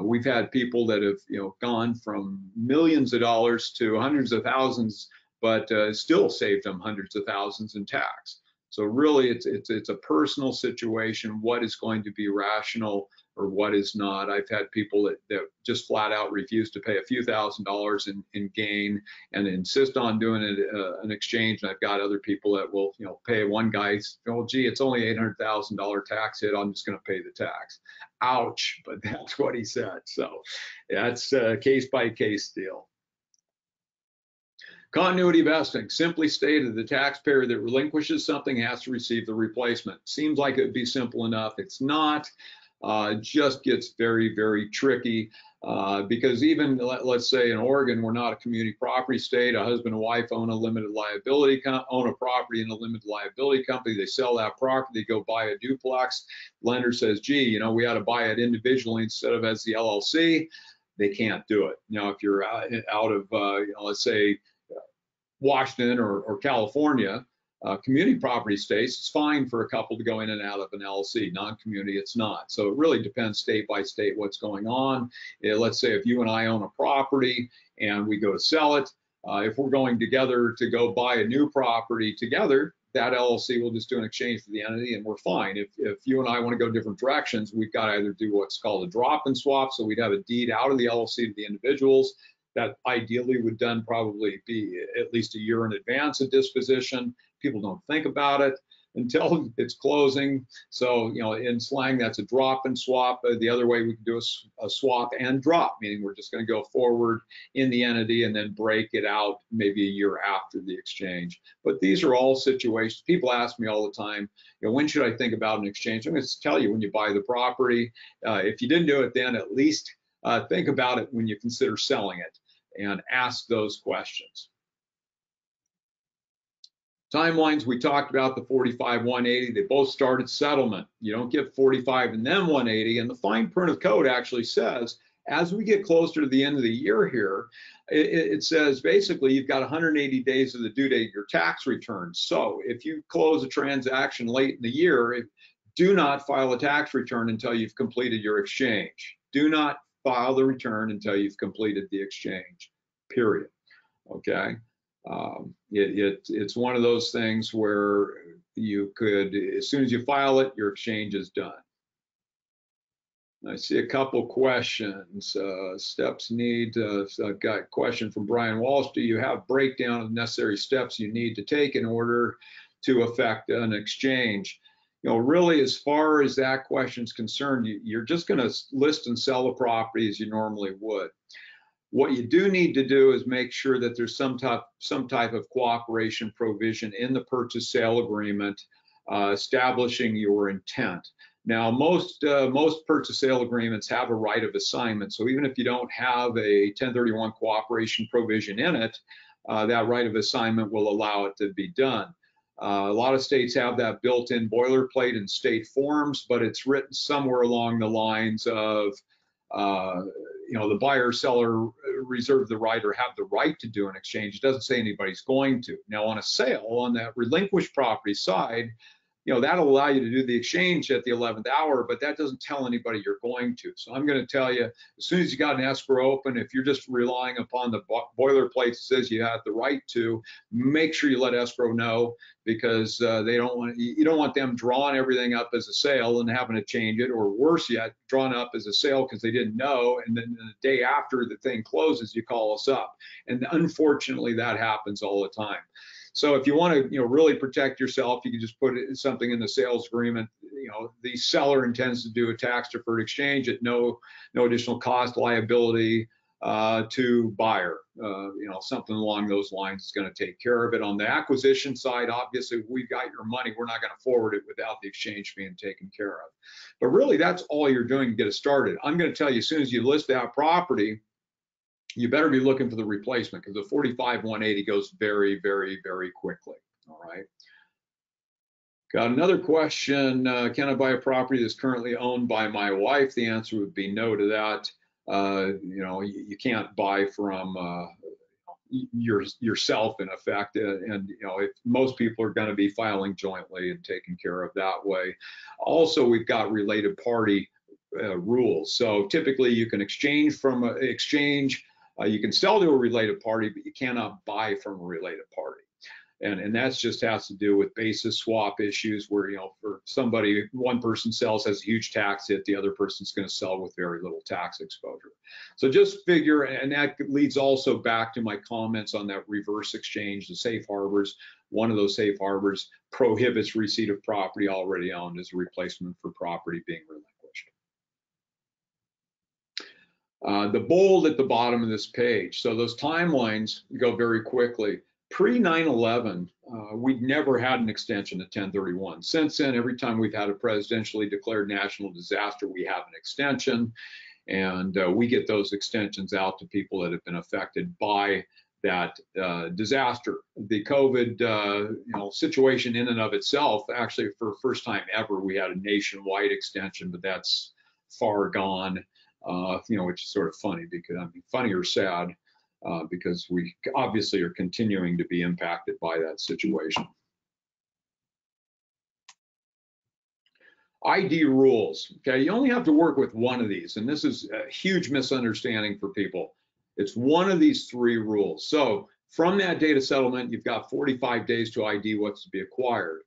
We've had people that have, you know, gone from millions of dollars to hundreds of thousands, but still saved them hundreds of thousands in tax. So really, it's a personal situation. What is going to be rational or what is not? I've had people that just flat out refuse to pay a few $1,000s in gain and insist on doing it, an exchange. And I've got other people that will, you know, pay one guy, oh, gee, it's only $800,000 tax hit. I'm just going to pay the tax. Ouch, but that's what he said. So that's a case by case deal. Continuity vesting, simply stated, the taxpayer that relinquishes something has to receive the replacement. Seems like it would be simple enough. It's not. It just gets very, very tricky because even, let's say in Oregon, we're not a community property state. A husband and wife own a limited liability, own a property in a limited liability company. They sell that property, they go buy a duplex. Lender says, gee, you know, we ought to buy it individually instead of as the LLC. They can't do it. Now, if you're out of, you know, let's say, Washington or California, community property states, it's fine for a couple to go in and out of an LLC. Non-community, it's not. So it really depends state by state what's going on. Let's say if you and I own a property and we go to sell it, if we're going together to go buy a new property together, that LLC will just do an exchange for the entity and we're fine. If you and I want to go different directions, we've got to either do what's called a drop and swap. So we'd have a deed out of the LLC to the individuals. That ideally would done probably be at least a year in advance of disposition. People don't think about it until it's closing. So, you know, in slang, that's a drop and swap. The other way we can do a swap and drop, meaning we're just going to go forward in the entity and then break it out maybe a year after the exchange. But these are all situations. People ask me all the time, you know, when should I think about an exchange? I'm going to tell you when you buy the property. If you didn't do it then, at least think about it when you consider selling it. And ask those questions. Timelines, we talked about the 45, 180. They both start at settlement. You don't get 45 and then 180. And the fine print of code actually says, as we get closer to the end of the year here, it says basically you've got 180 days of the due date of your tax return. So if you close a transaction late in the year, do not file a tax return until you've completed your exchange. Do not file the return until you've completed the exchange, period. Okay. It's one of those things where you could, as soon as you file it, your exchange is done. I see a couple questions. Steps need, so I've got a question from Brian Walsh. Do you have breakdown of necessary steps you need to take in order to affect an exchange? You know, really, as far as that question is concerned, you're just going to list and sell the property as you normally would. What you do need to do is make sure that there's some type of cooperation provision in the purchase sale agreement establishing your intent. Now, most purchase sale agreements have a right of assignment. So even if you don't have a 1031 cooperation provision in it, that right of assignment will allow it to be done. A lot of states have that built-in boilerplate in state forms, but it's written somewhere along the lines of, you know, the buyer seller reserve the right or have the right to do an exchange. It doesn't say anybody's going to. Now, on a sale, on that relinquished property side, you know, that'll allow you to do the exchange at the 11th hour, but that doesn't tell anybody you're going to. So I'm going to tell you, as soon as you got an escrow open, if you're just relying upon the boilerplate that says you have the right to, make sure you let escrow know, because they don't want, you don't want them drawing everything up as a sale and having to change it, or worse yet, drawn up as a sale because they didn't know, and then the day after the thing closes, you call us up. And unfortunately, that happens all the time. So if you want to, you know, really protect yourself, you can just put something in the sales agreement. You know, the seller intends to do a tax-deferred exchange at no additional cost, liability to buyer. You know, something along those lines is going to take care of it. On the acquisition side, obviously, if we've got your money, we're not going to forward it without the exchange being taken care of. But really, that's all you're doing to get it started. I'm going to tell you, as soon as you list that property, you better be looking for the replacement, because the 45-180 goes very, very, very quickly. All right. Got another question. Can I buy a property that's currently owned by my wife? The answer would be no to that. You know, you can't buy from yourself, in effect, and you know, if most people are going to be filing jointly and taken care of that way. Also, we've got related party rules. So typically, you can exchange from exchange. You can sell to a related party, but you cannot buy from a related party. And that just has to do with basis swap issues where, you know, for somebody, one person sells, has a huge tax hit, the other person's going to sell with very little tax exposure. So just figure, and that leads also back to my comments on that reverse exchange, the safe harbors. One of those safe harbors prohibits receipt of property already owned as a replacement for property being relinquished. The bold at the bottom of this page. So those timelines go very quickly. Pre 9/11, we'd never had an extension to 1031. Since then, every time we've had a presidentially declared national disaster, we have an extension, and we get those extensions out to people that have been affected by that disaster. The COVID you know, situation in and of itself, actually, for the first time ever, we had a nationwide extension, but that's far gone. You know, which is sort of funny, because I mean, funny or sad, because we obviously are continuing to be impacted by that situation. ID rules. Okay, you only have to work with one of these, and this is a huge misunderstanding for people. It's one of these three rules. So from that date of settlement, you've got 45 days to ID what's to be acquired.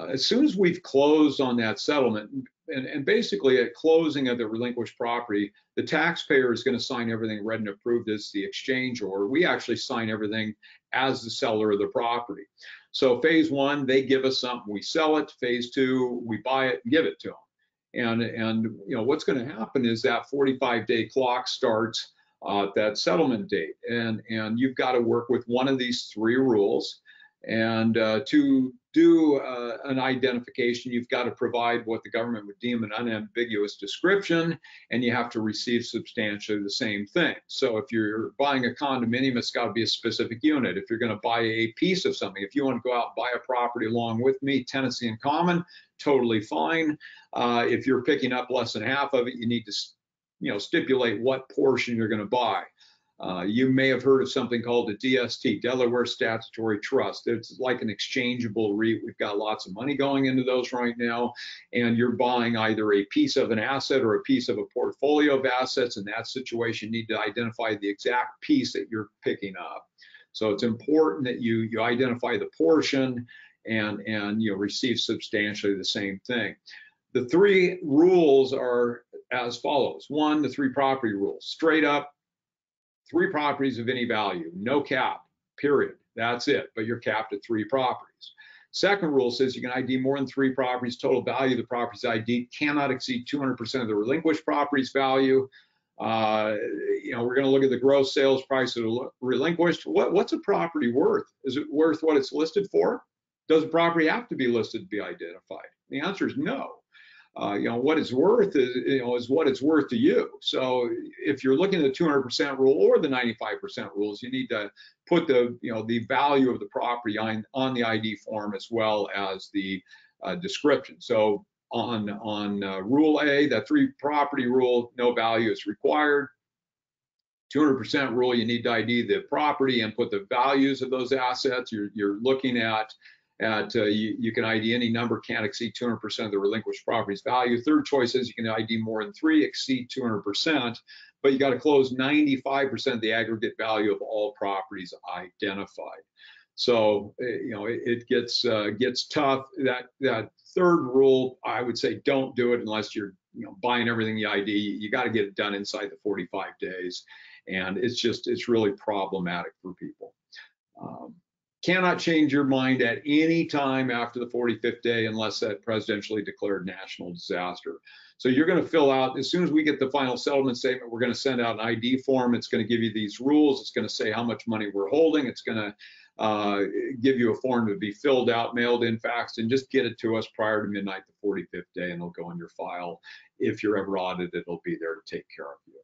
As soon as we've closed on that settlement, and basically at closing of the relinquished property, the taxpayer is going to sign everything read and approved as the exchange order. We actually sign everything as the seller of the property. So phase one, they give us something, we sell it. Phase two, we buy it and give it to them. And you know, what's going to happen is that 45-day clock starts that settlement date, and you've got to work with one of these three rules. And to do an identification, you've got to provide what the government would deem an unambiguous description, and you have to receive substantially the same thing. So if you're buying a condominium, it's got to be a specific unit. If you're going to buy a piece of something, if you want to go out and buy a property along with me, tenancy in common, totally fine. If you're picking up less than half of it, you need to, you know, stipulate what portion you're going to buy. You may have heard of something called a DST, Delaware Statutory Trust. It's like an exchangeable REIT. We've got lots of money going into those right now, and you're buying either a piece of an asset or a piece of a portfolio of assets. In that situation, you need to identify the exact piece that you're picking up. So it's important that you identify the portion and you receive substantially the same thing. The three rules are as follows. 1, the 3 property rule. Straight up, 3 properties of any value, no cap, period. That's it, but you're capped at 3 properties. Second rule says you can ID more than 3 properties. Total value of the properties ID cannot exceed 200% of the relinquished property's value. We're going to look at the gross sales price of the relinquished. What's a property worth? Is it worth what it's listed for? Does the property have to be listed to be identified? The answer is no. What it's worth is what it's worth to you. So if you're looking at the 200% rule or the 95% rules, you need to put the value of the property on the ID form as well as the description. So on rule A, that 3 property rule, no value is required. 200% rule, you need to ID the property and put the values of those assets. You're looking at you can ID any number can't exceed 200% of the relinquished property's value. Third choice is you can ID more than 3, exceed 200%, but you got to close 95% of the aggregate value of all properties identified. So it gets tough. That third rule, I would say, don't do it unless you're buying everything you ID. You got to get it done inside the 45 days, and it's really problematic for people. Cannot change your mind at any time after the 45th day unless that presidentially declared national disaster. So you're going to fill out, as soon as we get the final settlement statement, we're going to send out an ID form. It's going to give you these rules. It's going to say how much money we're holding. It's going to give you a form to be filled out, mailed in, faxed, and just get it to us prior to midnight the 45th day, and it'll go in your file. If you're ever audited, it'll be there to take care of you.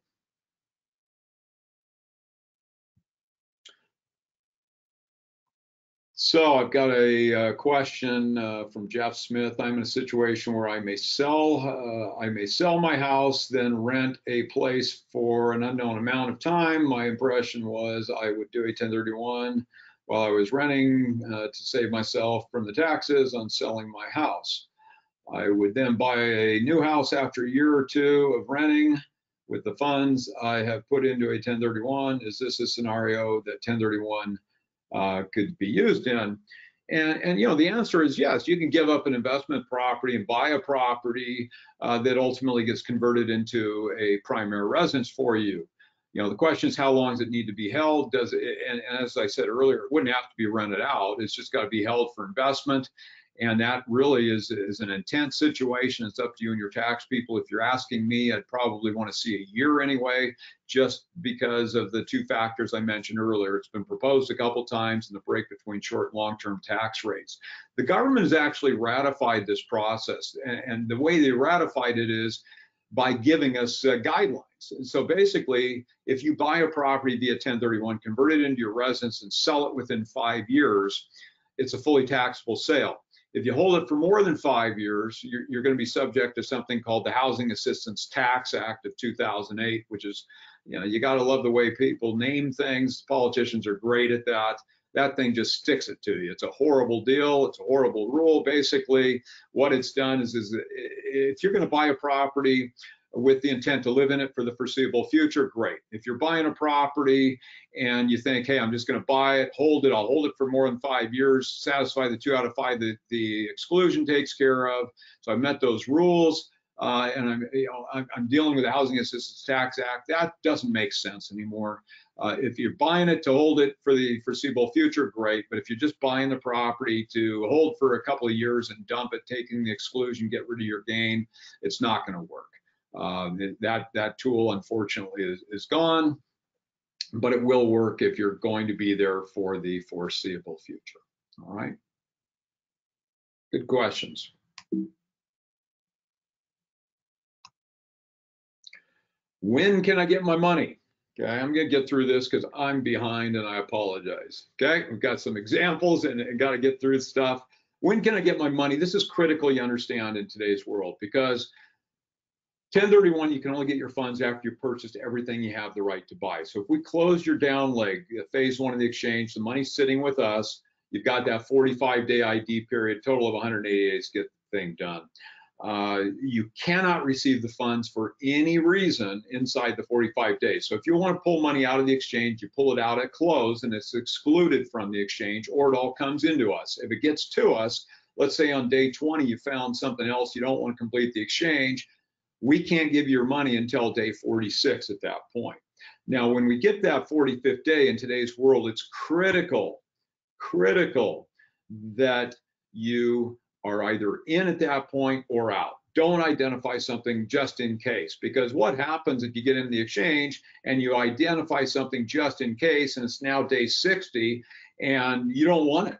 So I've got a question from Jeff Smith. I'm in a situation where I may sell my house, then rent a place for an unknown amount of time. My impression was I would do a 1031 while I was renting to save myself from the taxes on selling my house. I would then buy a new house after a year or 2 of renting with the funds I have put into a 1031. Is this a scenario that 1031 could be used in? And the answer is yes. You can give up an investment property and buy a property that ultimately gets converted into a primary residence for you. The question is, how long does it need to be held? Does it, and as I said earlier, it wouldn't have to be rented out. It's just got to be held for investment. And that really is an intense situation. It's up to you and your tax people. If you're asking me, I'd probably want to see a year anyway, just because of the 2 factors I mentioned earlier. It's been proposed a couple times in the break between short and long-term tax rates. The government has actually ratified this process, and the way they ratified it is by giving us guidelines. So basically, if you buy a property via 1031, convert it into your residence, and sell it within 5 years, it's a fully taxable sale. If you hold it for more than 5 years, you're going to be subject to something called the Housing Assistance Tax Act of 2008, which is, you got to love the way people name things. Politicians are great at that. That thing just sticks it to you. It's a horrible deal. It's a horrible rule. Basically, what it's done is if you're going to buy a property with the intent to live in it for the foreseeable future, great. If you're buying a property and you think, hey, I'm just going to buy it, I'll hold it for more than 5 years, satisfy the 2 out of 5 that the exclusion takes care of. So I met those rules, and I'm dealing with the Housing Assistance Tax Act. That doesn't make sense anymore. If you're buying it to hold it for the foreseeable future, great. But if you're just buying the property to hold for a couple of years and dump it, taking the exclusion, get rid of your gain, it's not going to work. That tool, unfortunately, is gone, but it will work if you're going to be there for the foreseeable future. All right. Good questions. When can I get my money? Okay, I'm going to get through this because I'm behind and I apologize. Okay, we've got some examples and got to get through stuff. When can I get my money? This is critical, you understand, in today's world, because 1031, you can only get your funds after you've purchased everything you have the right to buy. So if we close your down leg, phase 1 of the exchange, the money's sitting with us, you've got that 45-day ID period, total of 180 days to get the thing done. You cannot receive the funds for any reason inside the 45 days. So if you want to pull money out of the exchange, you pull it out at close and it's excluded from the exchange, or it all comes into us. If it gets to us, let's say on day 20, you found something else, you don't want to complete the exchange, we can't give you your money until day 46 at that point. Now, when we get that 45th day in today's world, it's critical that you are either in at that point or out. Don't identify something just in case, because what happens if you get in the exchange and you identify something just in case and it's now day 60 and you don't want it?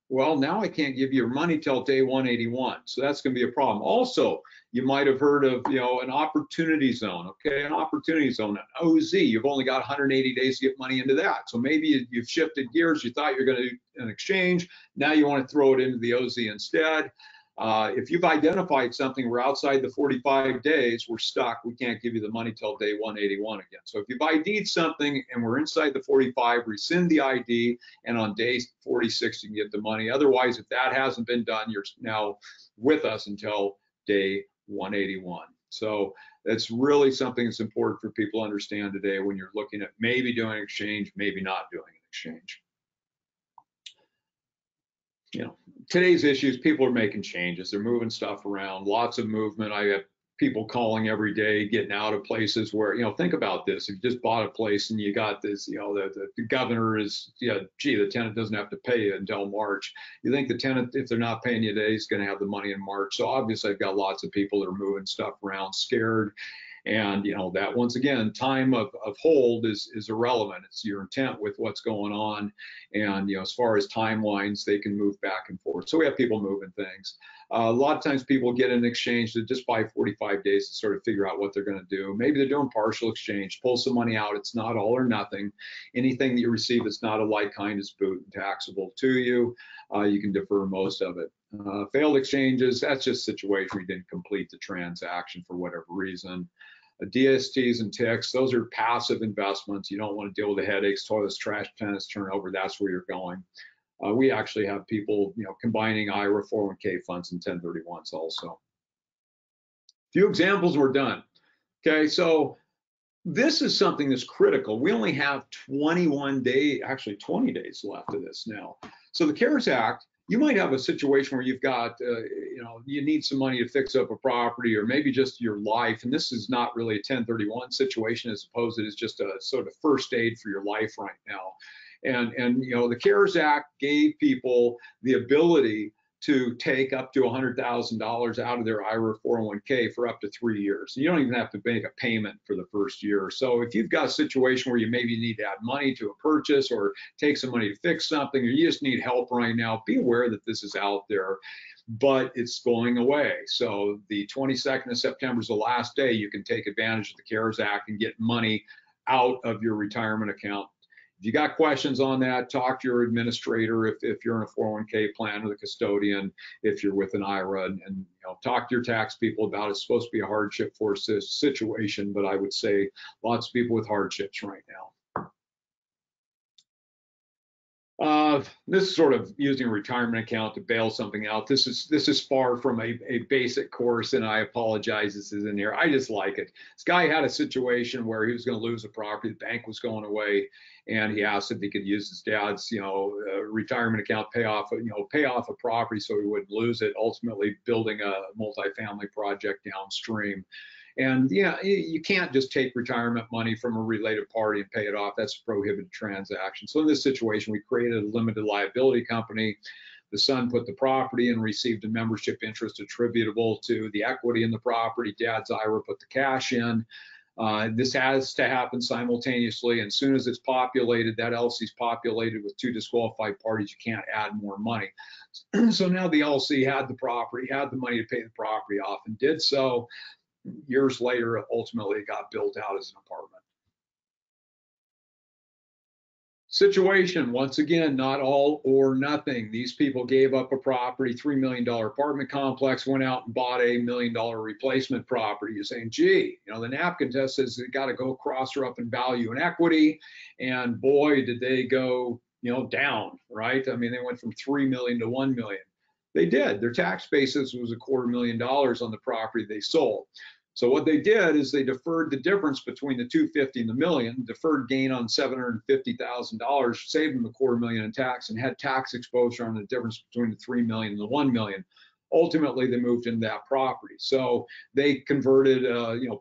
Well, now I can't give you your money till day 181. So that's going to be a problem. Also, you might have heard of, an opportunity zone. Okay, an opportunity zone, an OZ. You've only got 180 days to get money into that. So maybe you've shifted gears. You thought you're going to do an exchange. Now you want to throw it into the OZ instead. If you've identified something, we're outside the 45 days, we're stuck. We can't give you the money till day 181 again. So if you've ID'd something and we're inside the 45, rescind the ID, and on day 46 you can get the money. Otherwise, if that hasn't been done, you're now with us until day 181. So that's really something that's important for people to understand today when you're looking at maybe doing an exchange, maybe not doing an exchange. Today's issues, people are making changes. They're moving stuff around, lots of movement. I have people calling every day, getting out of places where, think about this. If you just bought a place and you got this, the governor is, gee, the tenant doesn't have to pay you until March. You think the tenant, if they're not paying you today, is going to have the money in March. So obviously I've got lots of people that are moving stuff around, scared. And that, once again, time of hold is irrelevant. It's your intent with what's going on. And as far as timelines, they can move back and forth. So we have people moving things. A lot of times people get an exchange to just buy 45 days to sort of figure out what they're going to do. Maybe they're doing partial exchange, pull some money out. It's not all or nothing. Anything that you receive that's not a like kind is boot and taxable to you. You can defer most of it. Failed exchanges, that's just a situation where you didn't complete the transaction for whatever reason. DSTs and ticks, those are passive investments. You don't want to deal with the headaches, toilets, trash, tenants, turnover. That's where you're going. We actually have people, combining IRA, 401k funds, and 1031s also. Few examples were done. Okay, so this is something that's critical. We only have 21 days, actually 20 days left of this now. So the CARES Act, you might have a situation where you've got, you need some money to fix up a property, or maybe just your life. And this is not really a 1031 situation, as opposed to it's just a sort of first aid for your life right now. And the CARES Act gave people the ability to take up to $100,000 out of their IRA 401k for up to 3 years. You don't even have to make a payment for the first year. So if you've got a situation where you maybe need to add money to a purchase or take some money to fix something, or you just need help right now, be aware that this is out there, but it's going away. So the 22nd of September is the last day you can take advantage of the CARES Act and get money out of your retirement account. If you got questions on that, talk to your administrator if you're in a 401k plan, or the custodian if you're with an IRA, and talk to your tax people about it. It's supposed to be a hardship for this situation, but I would say lots of people with hardships right now. This is sort of using a retirement account to bail something out. This is far from a basic course, and I apologize this is in here. I just like it. This guy had a situation where he was going to lose a property. The bank was going away, and he asked if he could use his dad's retirement account, pay off a property so he wouldn't lose it, ultimately building a multifamily project downstream. And you can't just take retirement money from a related party and pay it off. That's a prohibited transaction. So in this situation, we created a limited liability company. The son put the property and received a membership interest attributable to the equity in the property. Dad's IRA put the cash in. This has to happen simultaneously. And as soon as it's populated, that LC is populated with 2 disqualified parties. You can't add more money. So now the LC had the property, had the money to pay the property off, and did so. Years later, ultimately, it got built out as an apartment. Situation, once again, not all or nothing. These people gave up a property, $3 million apartment complex, went out and bought a $1 million replacement property. You're saying, gee, the napkin test says they got to go cross her up in value and equity. And boy, did they go, down, right? I mean, they went from 3 million to 1 million. They did. Their tax basis was $250,000 on the property they sold. So what they did is they deferred the difference between the 250 and the million, deferred gain on $750,000, saved them $250,000 in tax, and had tax exposure on the difference between the 3 million and the 1 million. ultimately they moved into that property. So they converted,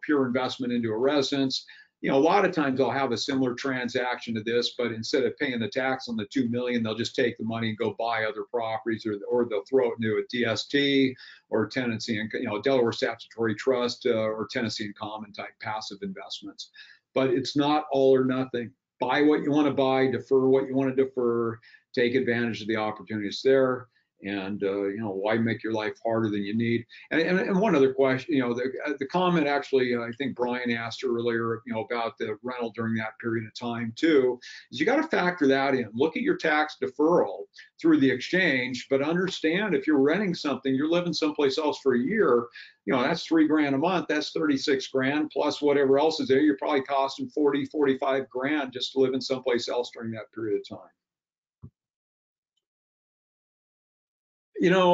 pure investment into a residence. A lot of times they'll have a similar transaction to this, but instead of paying the tax on the $2 million, they'll just take the money and go buy other properties, or they'll throw it into a DST or tenancy and, Delaware Statutory Trust or tenancy in common type passive investments. But it's not all or nothing. Buy what you want to buy, defer what you want to defer, take advantage of the opportunities there. And why make your life harder than you need? And one other question, the comment actually, I think Brian asked earlier, about the rental during that period of time too, is you got to factor that in. Look at your tax deferral through the exchange, but understand if you're renting something, you're living someplace else for a year, that's $3 grand a month, that's 36 grand plus whatever else is there. You're probably costing 40, 45 grand just to live in someplace else during that period of time.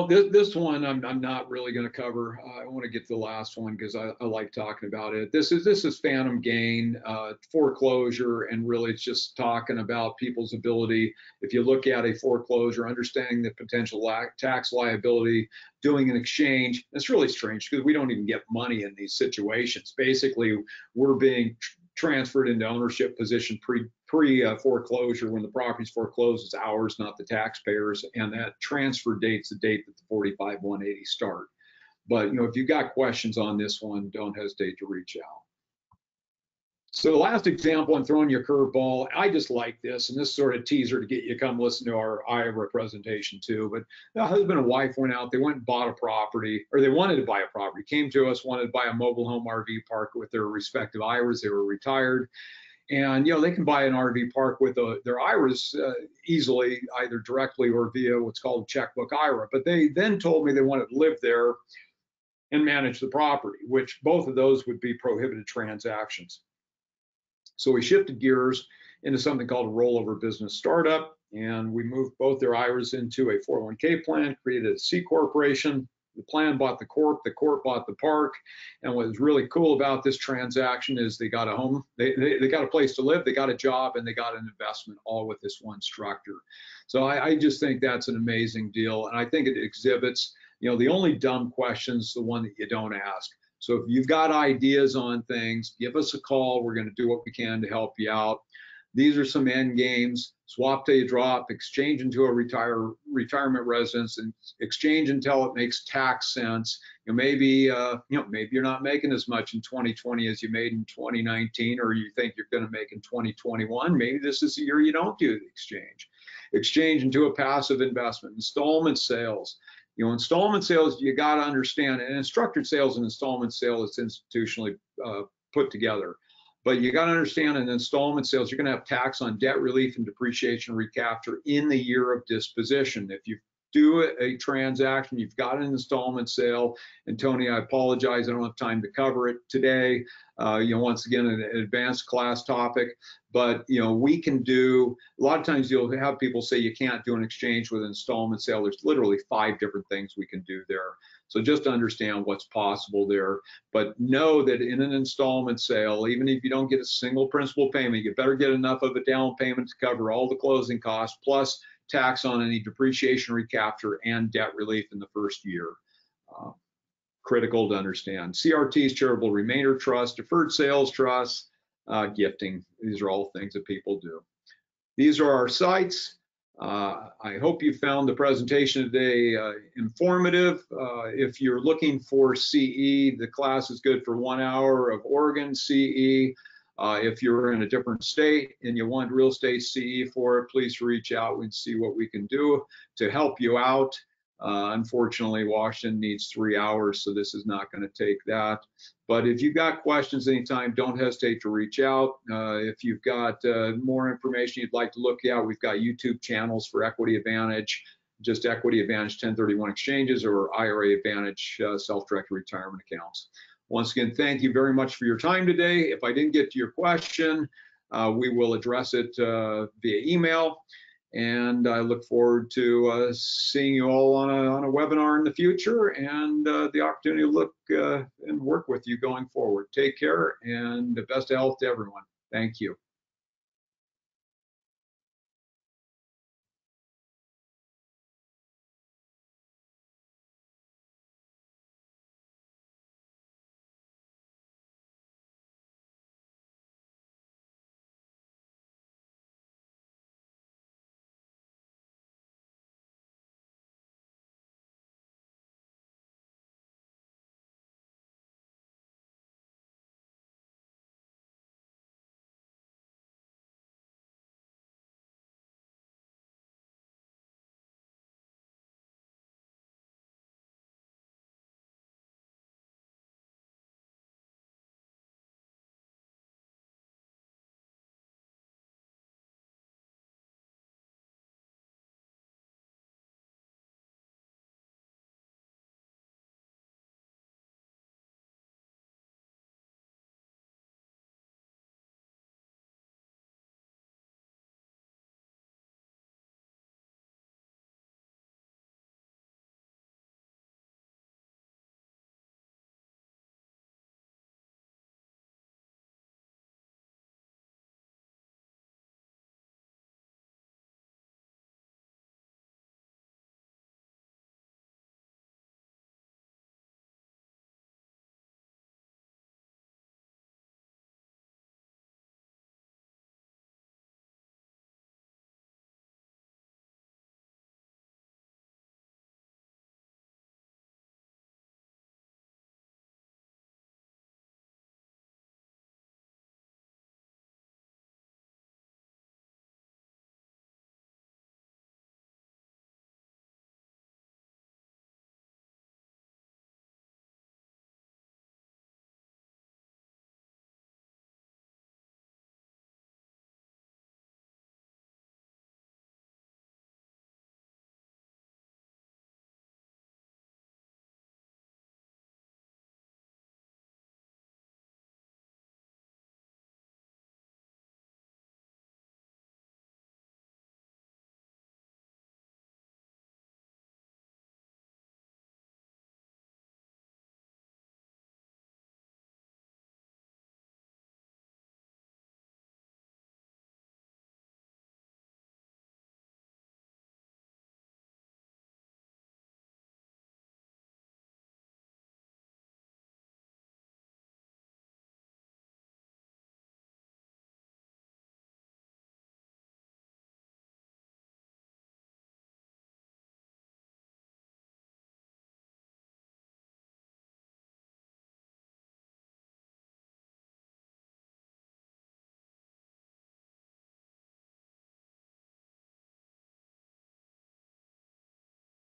This one I'm not really going to cover. I want to get to the last one because I like talking about it. This is phantom gain, foreclosure, and really it's just talking about people's ability. If you look at a foreclosure, understanding the potential tax liability, doing an exchange. It's really strange because we don't even get money in these situations. Basically, we're being transferred into ownership position pre foreclosure. When the property's foreclosed, it's ours, not the taxpayers, and that transfer date's the date that the 45-180 start. But if you've got questions on this one, don't hesitate to reach out. So the last example, I'm throwing you a curveball. I just like this, and this sort of teaser to get you to come listen to our IRA presentation too. But the husband and wife went out, they went and bought a property, or they wanted to buy a property, came to us, wanted to buy a mobile home RV park with their respective IRAs. They were retired. And, they can buy an RV park with their IRAs easily, either directly or via what's called a checkbook IRA. But they then told me they wanted to live there and manage the property, which both of those would be prohibited transactions. So we shifted gears into something called a rollover business startup, and we moved both their IRAs into a 401k plan, created a C corporation. The plan bought the corp bought the park. And what was really cool about this transaction is they got a home, they got a place to live, they got a job, and they got an investment, all with this one structure. So I just think that's an amazing deal. And I think it exhibits, the only dumb question is the one that you don't ask. So if you've got ideas on things, give us a call. We're going to do what we can to help you out. These are some end games: swap till you drop, exchange into a retirement residence, and exchange until it makes tax sense. Maybe you're not making as much in 2020 as you made in 2019, or you think you're going to make in 2021. Maybe this is the year you don't do the exchange. Exchange into a passive investment. Installment sales. Installment sales, you got to understand, and structured sales and installment sale is institutionally put together. But you got to understand, in installment sales, you're going to have tax on debt relief and depreciation recapture in the year of disposition. If you do a transaction, you've got an installment sale, and Tony, I apologize, I don't have time to cover it today. Once again, an advanced class topic, but we can do, a lot of times you'll have people say you can't do an exchange with an installment sale. There's literally 5 different things we can do there. So just understand what's possible there, but know that in an installment sale, even if you don't get a single principal payment, you better get enough of a down payment to cover all the closing costs, plus tax on any depreciation recapture and debt relief in the first year. Critical to understand. CRTs, charitable remainder trust, deferred sales trust, gifting. These are all things that people do. These are our sites. I hope you found the presentation today informative. If you're looking for CE, the class is good for 1 hour of Oregon CE. If you're in a different state and you want real estate CE for it, please reach out and see what we can do to help you out. Unfortunately, Washington needs 3 hours, so this is not going to take that. But if you've got questions anytime, don't hesitate to reach out. If you've got more information you'd like to look at, we've got YouTube channels for Equity Advantage, just Equity Advantage 1031 exchanges, or IRA Advantage self-directed retirement accounts. Once again, thank you very much for your time today. If I didn't get to your question, we will address it via email. And I look forward to seeing you all on a webinar in the future, and the opportunity to look and work with you going forward. Take care, and the best of health to everyone. Thank you.